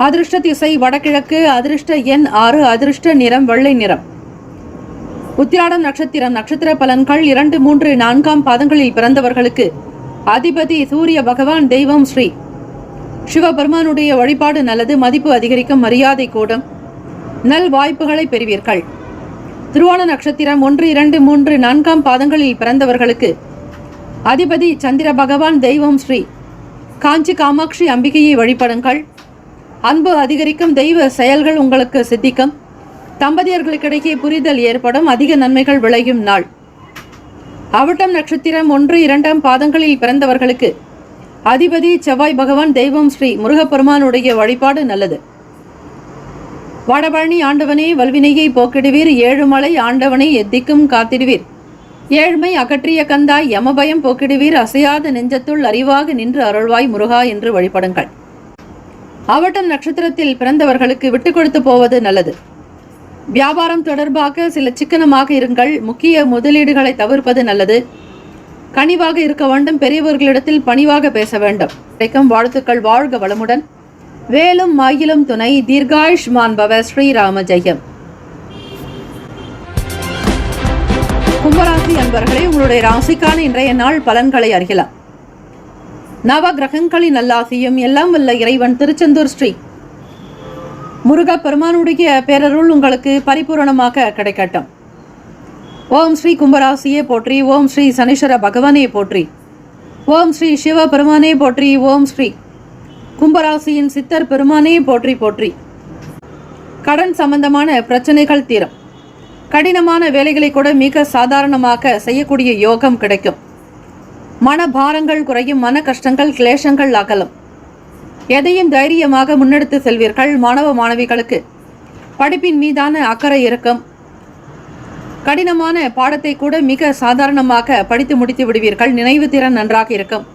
அதிர்ஷ்ட திசை வடகிழக்கு, அதிர்ஷ்ட எண் 6, அதிர்ஷ்ட நிறம் வெள்ளை நிறம். உத்திராடம் நட்சத்திரம். நட்சத்திர பலன்கள் 2, 3, 4ஆம் பாதங்களில் பிறந்தவர்களுக்கு அதிபதி சூரிய பகவான், தெய்வம் ஸ்ரீ சிவபெருமானுடைய வழிபாடு நல்லது. மதிப்பு அதிகரிக்கும், மரியாதை கூடும், நல் வாய்ப்புகளை பெறுவீர்கள். திருவோண நட்சத்திரம் 1, 2, 3, 4ஆம் பாதங்களில் பிறந்தவர்களுக்கு அதிபதி சந்திர பகவான், தெய்வம் ஸ்ரீ காஞ்சி காமாட்சி அம்பிகையை வழிபடுங்கள். அன்பு அதிகரிக்கும், தெய்வ செயல்கள் உங்களுக்கு சித்திக்கும், தம்பதியர்களுக்கிடையே புரிதல் ஏற்படும், அதிக நன்மைகள் விளையும் நாள். அவிட்டம் நட்சத்திரம் 1, 2ஆம் பாதங்களில் பிறந்தவர்களுக்கு அதிபதி செவ்வாய் பகவான், தெய்வம் ஸ்ரீ முருகப்பெருமானுடைய வழிபாடு நல்லது. வடபழனி ஆண்டவனே வல்வினையை போக்கிடுவீர், ஏழுமலை ஆண்டவனை எத்திக்கும் காத்திடுவீர், ஏழ்மை அகற்றிய கந்தாய் யமபயம் போக்கிடுவீர், அசையாத நெஞ்சத்துள் அறிவாக நின்று அருள்வாய் முருகா என்று வழிபடுங்கள். அவட்டம் நட்சத்திரத்தில் பிறந்தவர்களுக்கு விட்டு கொடுத்து போவது நல்லது. வியாபாரம் தொடர்பாக சில சிக்கனமாக இருங்கள், முக்கிய முதலீடுகளை தவிர்ப்பது நல்லது. கனிவாக இருக்க வேண்டும், பெரியவர்களிடத்தில் பணிவாக பேச வேண்டும். கிடைக்கும் வாழ்த்துக்கள். வாழ்க வளமுடன், வேலும் மாயிலும் துணை, தீர்காயுஷ்மான் பவ, ஸ்ரீராம ஜெயம். கும்பராசி அன்பர்களே, உங்களுடைய ராசிக்கான இன்றைய நாள் பலன்களை அறியலாம். நவ கிரகங்களின் நல்லாசியும் எல்லாம் வல்ல இறைவன் திருச்செந்தூர் ஸ்ரீ முருகப்பெருமானுடைய பேரருள் உங்களுக்கு பரிபூரணமாக கிடைக்கட்டும். ஓம் ஸ்ரீ கும்பராசியே போற்றி, ஓம் ஸ்ரீ சனீஸ்வர பகவானே போற்றி, ஓம் ஸ்ரீ சிவ பெருமானே போற்றி, ஓம் ஸ்ரீ கும்பராசியின் சித்தர் பெருமானே போற்றி போற்றி. கடன் சம்பந்தமான பிரச்சனைகள் தீரும். கடினமான வேலைகளை கூட மிக சாதாரணமாக செய்யக்கூடிய யோகம் கிடைக்கும். மனபாரங்கள் குறையும், மன கஷ்டங்கள் கிளேசங்கள் அகலும். எதையும் தைரியமாக முன்னெடுத்து செல்வீர்கள். மாணவ மாணவிகளுக்கு படிப்பின் மீதான அக்கறை இருக்கும். கடினமான பாடத்தை கூட மிக சாதாரணமாக படித்து முடித்து விடுவீர்கள். நினைவு திறன் நன்றாக இருக்கும்.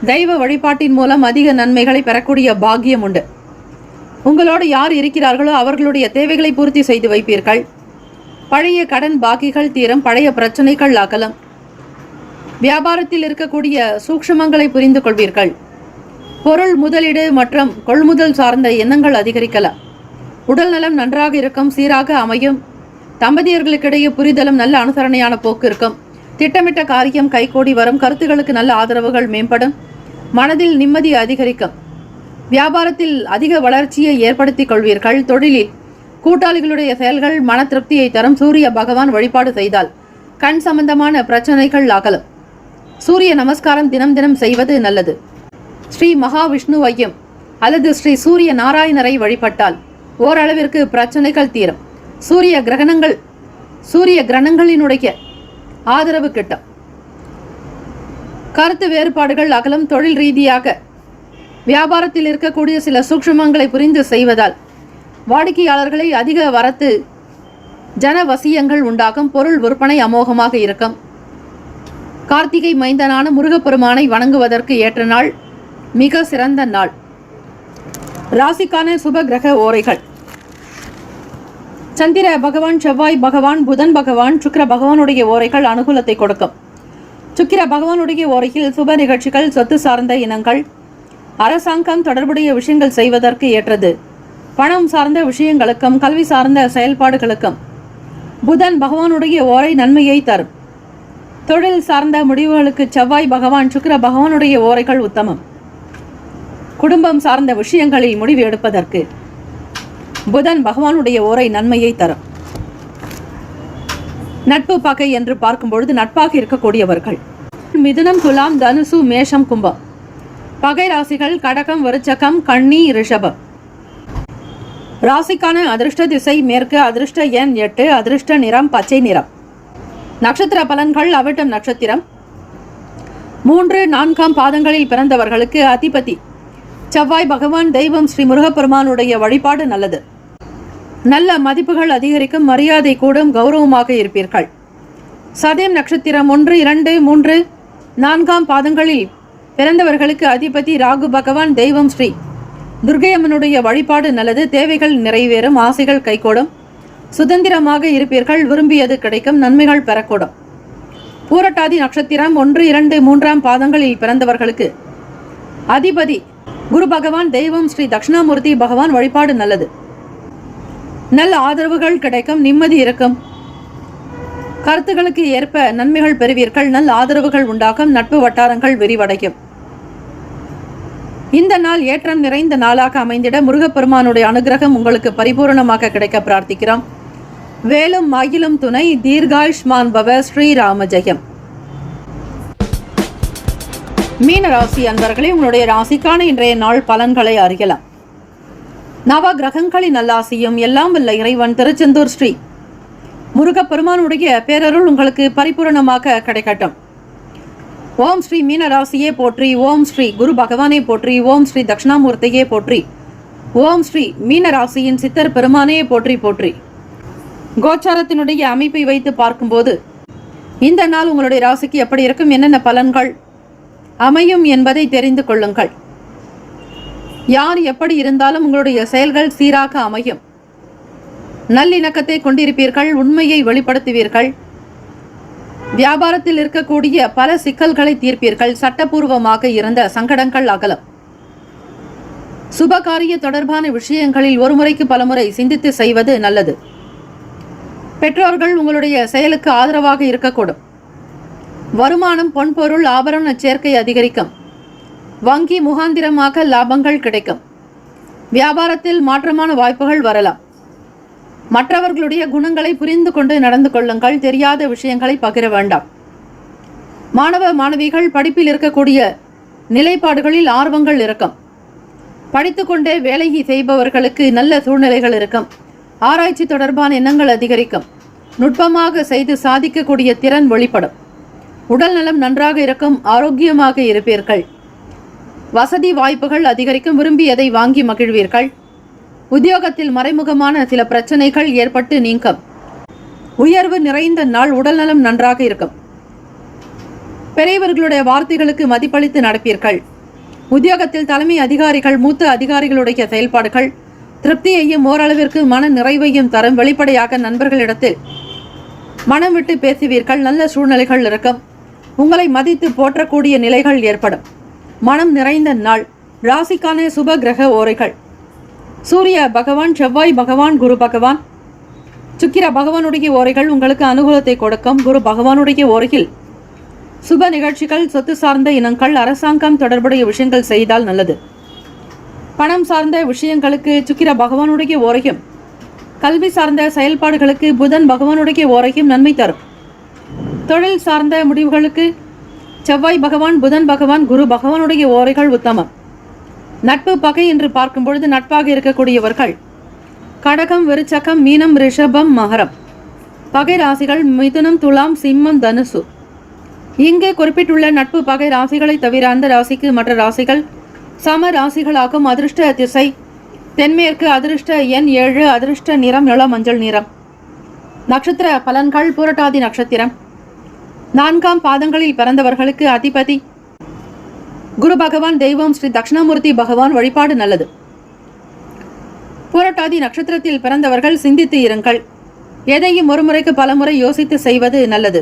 தெய்வ வழிபாட்டின் மூலம் அதிக நன்மைகளை பெறக்கூடிய பாக்கியம் உண்டு. உங்களோடு யார் இருக்கிறார்களோ அவர்களுடைய தேவைகளை பூர்த்தி செய்து வைப்பீர்கள். பழைய கடன் பாக்கிகள் தீரும், பழைய பிரச்சனைகள் அகலும். வியாபாரத்தில் இருக்கக்கூடிய சூக்ஷ்மங்களை புரிந்து கொள்வீர்கள். பொருள் முதலீடு மற்றும் கொள்முதல் சார்ந்த எண்ணங்கள் அதிகரிக்கலாம். உடல் நலம் நன்றாக இருக்கும், சீராக அமையும். தம்பதியர்களுக்கிடையே புரிதலும் நல்ல அனுசரணையான போக்கு இருக்கும். திட்டமிட்ட காரியம் கைகூடி வரும். கருத்துகளுக்கு நல்ல ஆதரவுகள் மேம்படும். மனதில் நிம்மதி அதிகரிக்கும். வியாபாரத்தில் அதிக வளர்ச்சியை ஏற்படுத்திக் கொள்வீர்கள். தொழிலில் கூட்டாளிகளுடைய செயல்கள் மன திருப்தியை தரும். சூரிய பகவான் வழிபாடு செய்தால் கண் சம்பந்தமான பிரச்சனைகள் அகலும். சூரிய நமஸ்காரம் தினம் தினம் செய்வது நல்லது. ஸ்ரீ மகாவிஷ்ணுவையும் அல்லது ஸ்ரீ சூரிய நாராயணரை வழிபட்டால் ஓரளவிற்கு பிரச்சனைகள் தீரும். சூரிய கிரகணங்களினுடைய ஆதரவு கிட்டும். கருத்து வேறுபாடுகள் அகலும். தொழில் ரீதியாக வியாபாரத்தில் இருக்கக்கூடிய சில சூக்ஷ்மங்களை புரிந்து செய்வதால் வாடிக்கையாளர்களை அதிக வரத்து ஜனவசியங்கள் உண்டாகும். பொருள் விற்பனை அமோகமாக இருக்கும். கார்த்திகை மைந்தனான முருகப்பெருமானை வணங்குவதற்கு ஏற்ற நாள், மிக சிறந்த நாள். ராசிக்கான சுப கிரக ஓரைகள். சந்திர பகவான், செவ்வாய் பகவான், புதன் பகவான், சுக்கிர பகவானுடைய ஓரைகள் அனுகூலத்தை கொடுக்கும். சுக்கிர பகவானுடைய ஓரையில் சுப நிகழ்ச்சிகள், சொத்து சார்ந்த இனங்கள், அரசாங்கம் தொடர்புடைய விஷயங்கள் செய்வதற்கு ஏற்றது. பணம் சார்ந்த விஷயங்களுக்கும் கல்வி சார்ந்த செயல்பாடுகளுக்கும் புதன் பகவானுடைய ஓரை நன்மையை தரும். தொழில் சார்ந்த முடிவுகளுக்கு செவ்வாய் பகவான், சுக்கிர பகவானுடைய ஓரைகள் உத்தமம். குடும்பம் சார்ந்த விஷயங்களில் முடிவு எடுப்பதற்கு புதன் பகவானுடைய ஓரை நன்மையை தரும். நட்பு பகை என்று பார்க்கும் பொழுது நட்பாக இருக்கக்கூடியவர்கள் மிதுனம், துலாம், தனுசு, மேஷம், கும்பம். பகை ராசிகள் கடகம், விருச்சகம், கன்னி, ரிஷபம். ராசிக்கான அதிர்ஷ்ட திசை மேற்கு. அதிர்ஷ்ட எண் 8. அதிர்ஷ்ட நிறம் பச்சை நிறம். நட்சத்திர பலன்கள். அவிட்டம் நட்சத்திரம் 3, 4ஆம் பாதங்களில் பிறந்தவர்களுக்கு அதிபதி செவ்வாய் பகவான், தெய்வம் ஸ்ரீ முருகப்பெருமானுடைய வழிபாடு நல்லது. நல்ல மதிப்புகள் அதிகரிக்கும், மரியாதை கூடும், கௌரவமாக இருப்பீர்கள். சதயம் நட்சத்திரம் 1, 2, 3, 4ஆம் பாதங்களில் பிறந்தவர்களுக்கு அதிபதி ராகு பகவான், தெய்வம் ஸ்ரீ துர்க்கையம்மனுடைய வழிபாடு நல்லது. தேவைகள் நிறைவேறும், ஆசைகள் கைகூடும், சுதந்திரமாக இருப்பீர்கள், விரும்பியது கிடைக்கும், நன்மைகள் பெறக்கூடும். பூரட்டாதி நட்சத்திரம் 1, 2, 3ஆம் பாதங்களில் பிறந்தவர்களுக்கு அதிபதி குரு பகவான் தெய்வம் ஸ்ரீ தட்சிணாமூர்த்தி பகவான் வழிபாடு நல்லது. நல்ல ஆதரவுகள் கிடைக்கும், நிம்மதி இருக்கும். கருத்துக்களுக்கு ஏற்ப நன்மைகள் பெறுவீர்கள். நல்ல ஆதரவுகள் உண்டாகும், நட்பு வட்டாரங்கள் விரிவடையும். இந்த நாள் ஏற்றம் நிறைந்த நாளாக அமைந்திட முருகப்பெருமானுடைய அனுகிரகம் உங்களுக்கு பரிபூர்ணமாக கிடைக்க பிரார்த்திக்கிறோம். வேலும் மயிலும் துணை, தீர்காயுஷ்மான் பவ, ஸ்ரீராம ஜெயம். மீன ராசி அன்பர்களே, உங்களுடைய ராசிக்கான இன்றைய நாள் பலன்களை அறியலாம். நவ கிரகங்களின் நல்லாசியும் எல்லாம் வல்ல இறைவன் திருச்செந்தூர் ஸ்ரீ முருகப்பெருமானுடைய பேரருள் உங்களுக்கு பரிபூரணமாக கிடைக்கட்டும். ஓம் ஸ்ரீ மீனராசியே போற்றி, ஓம் ஸ்ரீ குரு பகவானே போற்றி, ஓம் ஸ்ரீ தட்சிணாமூர்த்தியே போற்றி, ஓம் ஸ்ரீ மீனராசியின் சித்தர் பெருமானே போற்றி போற்றி. கோச்சாரத்தினுடைய அமைப்பை வைத்து பார்க்கும்போது இந்த நாள் உங்களுடைய ராசிக்கு எப்படி இருக்கும், என்னென்ன பலன்கள் அமையும் என்பதை தெரிந்து கொள்ளுங்கள். யார் எப்படி இருந்தாலும் உங்களுடைய செயல்கள் சீராக அமையும். நல்லிணக்கத்தை கொண்டிருப்பீர்கள், உண்மையை வெளிப்படுத்துவீர்கள். வியாபாரத்தில் இருக்கக்கூடிய பல சிக்கல்களை தீர்ப்பீர்கள். சட்டப்பூர்வமாக இருந்த சங்கடங்கள் அகலம். சுபகாரிய தொடர்பான விஷயங்களில் ஒருமுறைக்கு பலமுறை சிந்தித்து செய்வது நல்லது. பெற்றோர்கள் உங்களுடைய செயலுக்கு ஆதரவாக இருக்கக்கூடும். வருமானம், பொன்பொருள், ஆபரண சேர்க்கை அதிகரிக்கும். வங்கி முகாந்திரமாக லாபங்கள் கிடைக்கும். வியாபாரத்தில் மாற்றமான வாய்ப்புகள் வரலாம். மற்றவர்களுடைய குணங்களை புரிந்து கொண்டு நடந்து கொள்ளுங்கள். தெரியாத விஷயங்களை பகிர வேண்டாம். மாணவ மாணவிகள் படிப்பில் இருக்கக்கூடிய நிலைப்பாடுகளில் ஆர்வங்கள் இருக்கும். படித்துக்கொண்டே வேலை செய்பவர்களுக்கு நல்ல சூழ்நிலைகள் இருக்கும். ஆராய்ச்சி தொடர்பான எண்ணங்கள் அதிகரிக்கும். நுட்பமாக செய்து சாதிக்கக்கூடிய திறன் வெளிப்படும். உடல் நலம் நன்றாக இருக்கும். ஆரோக்கியமாக இருப்பீர்கள். வசதி வாய்ப்புகள் அதிகரிக்கும். விரும்பியதை வாங்கி மகிழ்வீர்கள். உத்தியோகத்தில் மறைமுகமான சில பிரச்சனைகள் ஏற்பட்டு நீங்கும். உயர்வு நிறைந்த நாள். உடல் நலம் நன்றாக இருக்கும். பெரியவர்களுடைய வார்த்தைகளுக்கு மதிப்பளித்து நடப்பீர்கள். உத்தியோகத்தில் தலைமை அதிகாரிகள், மூத்த அதிகாரிகளுடைய செயல்பாடுகள் திருப்தியையும் ஓரளவிற்கு மன நிறைவையும் தரும். வெளிப்படையாக நண்பர்களிடத்தில் மனம் விட்டு பேசுவீர்கள். நல்ல சூழ்நிலைகள் இருக்கும். உங்களை மதித்து போற்றக்கூடிய நிலைகள் ஏற்படும். மனம் நிறைந்த நாள். ராசிக்கான சுப கிரக ஓரைகள்: சூரிய பகவான், செவ்வாய் பகவான், குரு பகவான், சுக்கிர பகவானுடைய ஓரைகள் உங்களுக்கு அனுகூலத்தை கொடுக்கும். குரு பகவானுடைய ஓரையில் சுப நிகழ்ச்சிகள், சொத்து சார்ந்த இனங்கள், அரசாங்கம் தொடர்புடைய விஷயங்கள் செய்தால் நல்லது. பணம் சார்ந்த விஷயங்களுக்கு சுக்கிர பகவானுடைய ஓரையும், கல்வி சார்ந்த செயல்பாடுகளுக்கு புதன் பகவானுடைய ஓரையும் நன்மை தரும். தொழில் சார்ந்த முடிவுகளுக்கு செவ்வாய் பகவான், புதன் பகவான், குரு பகவானுடைய ஓரைகள் உத்தமம். நட்பு பகை என்று பார்க்கும் பொழுது நட்பாக இருக்கக்கூடியவர்கள் கடகம், விருச்சகம், மீனம், ரிஷபம், மகரம். பகை ராசிகள் மிதுனம், துலாம், சிம்மம், தனுசு. இங்கு குறிப்பிட்டுள்ள நட்பு பகை ராசிகளை தவிர அந்த ராசிக்கு மற்ற ராசிகள் சம ராசிகளாகும். அதிர்ஷ்ட திசை தென்மேற்கு. அதிர்ஷ்ட எண் 7. அதிர்ஷ்ட நிறம் இள மஞ்சள் நிறம். நட்சத்திர பலன்கள்: பூரட்டாதி நட்சத்திரம் 4ஆம் பாதங்களில் பிறந்தவர்களுக்கு அதிபதி குரு பகவான், தெய்வம் ஸ்ரீ தட்சிணாமூர்த்தி பகவான் வழிபாடு நல்லது. பூரட்டாதி நட்சத்திரத்தில் பிறந்தவர்கள் சிந்தித்து இருங்கள். எதையும் ஒருமுறைக்கு பலமுறை யோசித்து செய்வது நல்லது.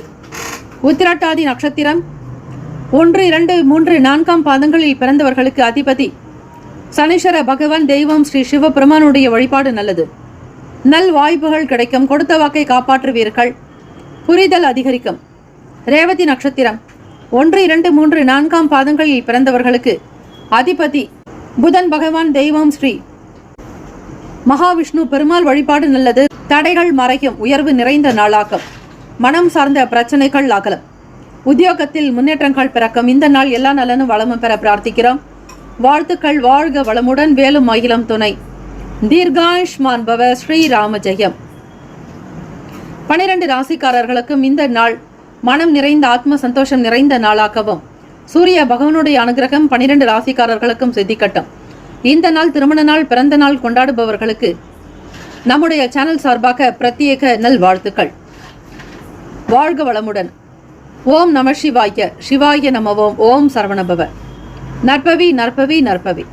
உத்திரட்டாதி நட்சத்திரம் 1, 2, 3, 4ஆம் பாதங்களில் பிறந்தவர்களுக்கு அதிபதி சனீஸ்வர பகவான், தெய்வம் ஸ்ரீ சிவபெருமானுடைய வழிபாடு நல்லது. நல் வாய்ப்புகள் கிடைக்கும். கொடுத்த வாக்கை காப்பாற்றுவீர்கள். புரிதல் அதிகரிக்கும். ரேவதி நட்சத்திரம் 1, 2, 3, 4ஆம் பாதங்களில் பிறந்தவர்களுக்கு அதிபதி புதன் பகவான், தெய்வம் ஸ்ரீ மகாவிஷ்ணு பெருமாள் வழிபாடு நல்லது. தடைகள் மறையும். உயர்வு நிறைந்த நாளாகும். மனம் சார்ந்த பிரச்சனைகள் அகலம். உத்தியோகத்தில் முன்னேற்றங்கள் பிறக்கும். இந்த நாள் எல்லா நலனும் வளமும் பெற பிரார்த்திக்கிறோம். வாழ்த்துக்கள். வாழ்க வளமுடன். வேலும் மயிலும் துணை. தீர்காயுஷ்மான் பவ, ஸ்ரீராம ஜெயம். 12 ராசிக்காரர்களுக்கும் இந்த நாள் மனம் நிறைந்த ஆத்ம சந்தோஷம் நிறைந்த நாளாகவும் சூரிய பகவானுடைய அனுகிரகம் 12 ராசிக்காரர்களுக்கும் சித்திக்கட்டும். இந்த நாள் திருமண நாள், பிறந்த நாள் கொண்டாடுபவர்களுக்கு நம்முடைய சேனல் சார்பாக பிரத்யேக நல் வாழ்த்துக்கள். வாழ்க வளமுடன். ஓம் நம சிவாய. சிவாய நமவோம். ஓம் சரவணபவ. நற்பவி நற்பவி நற்பவி.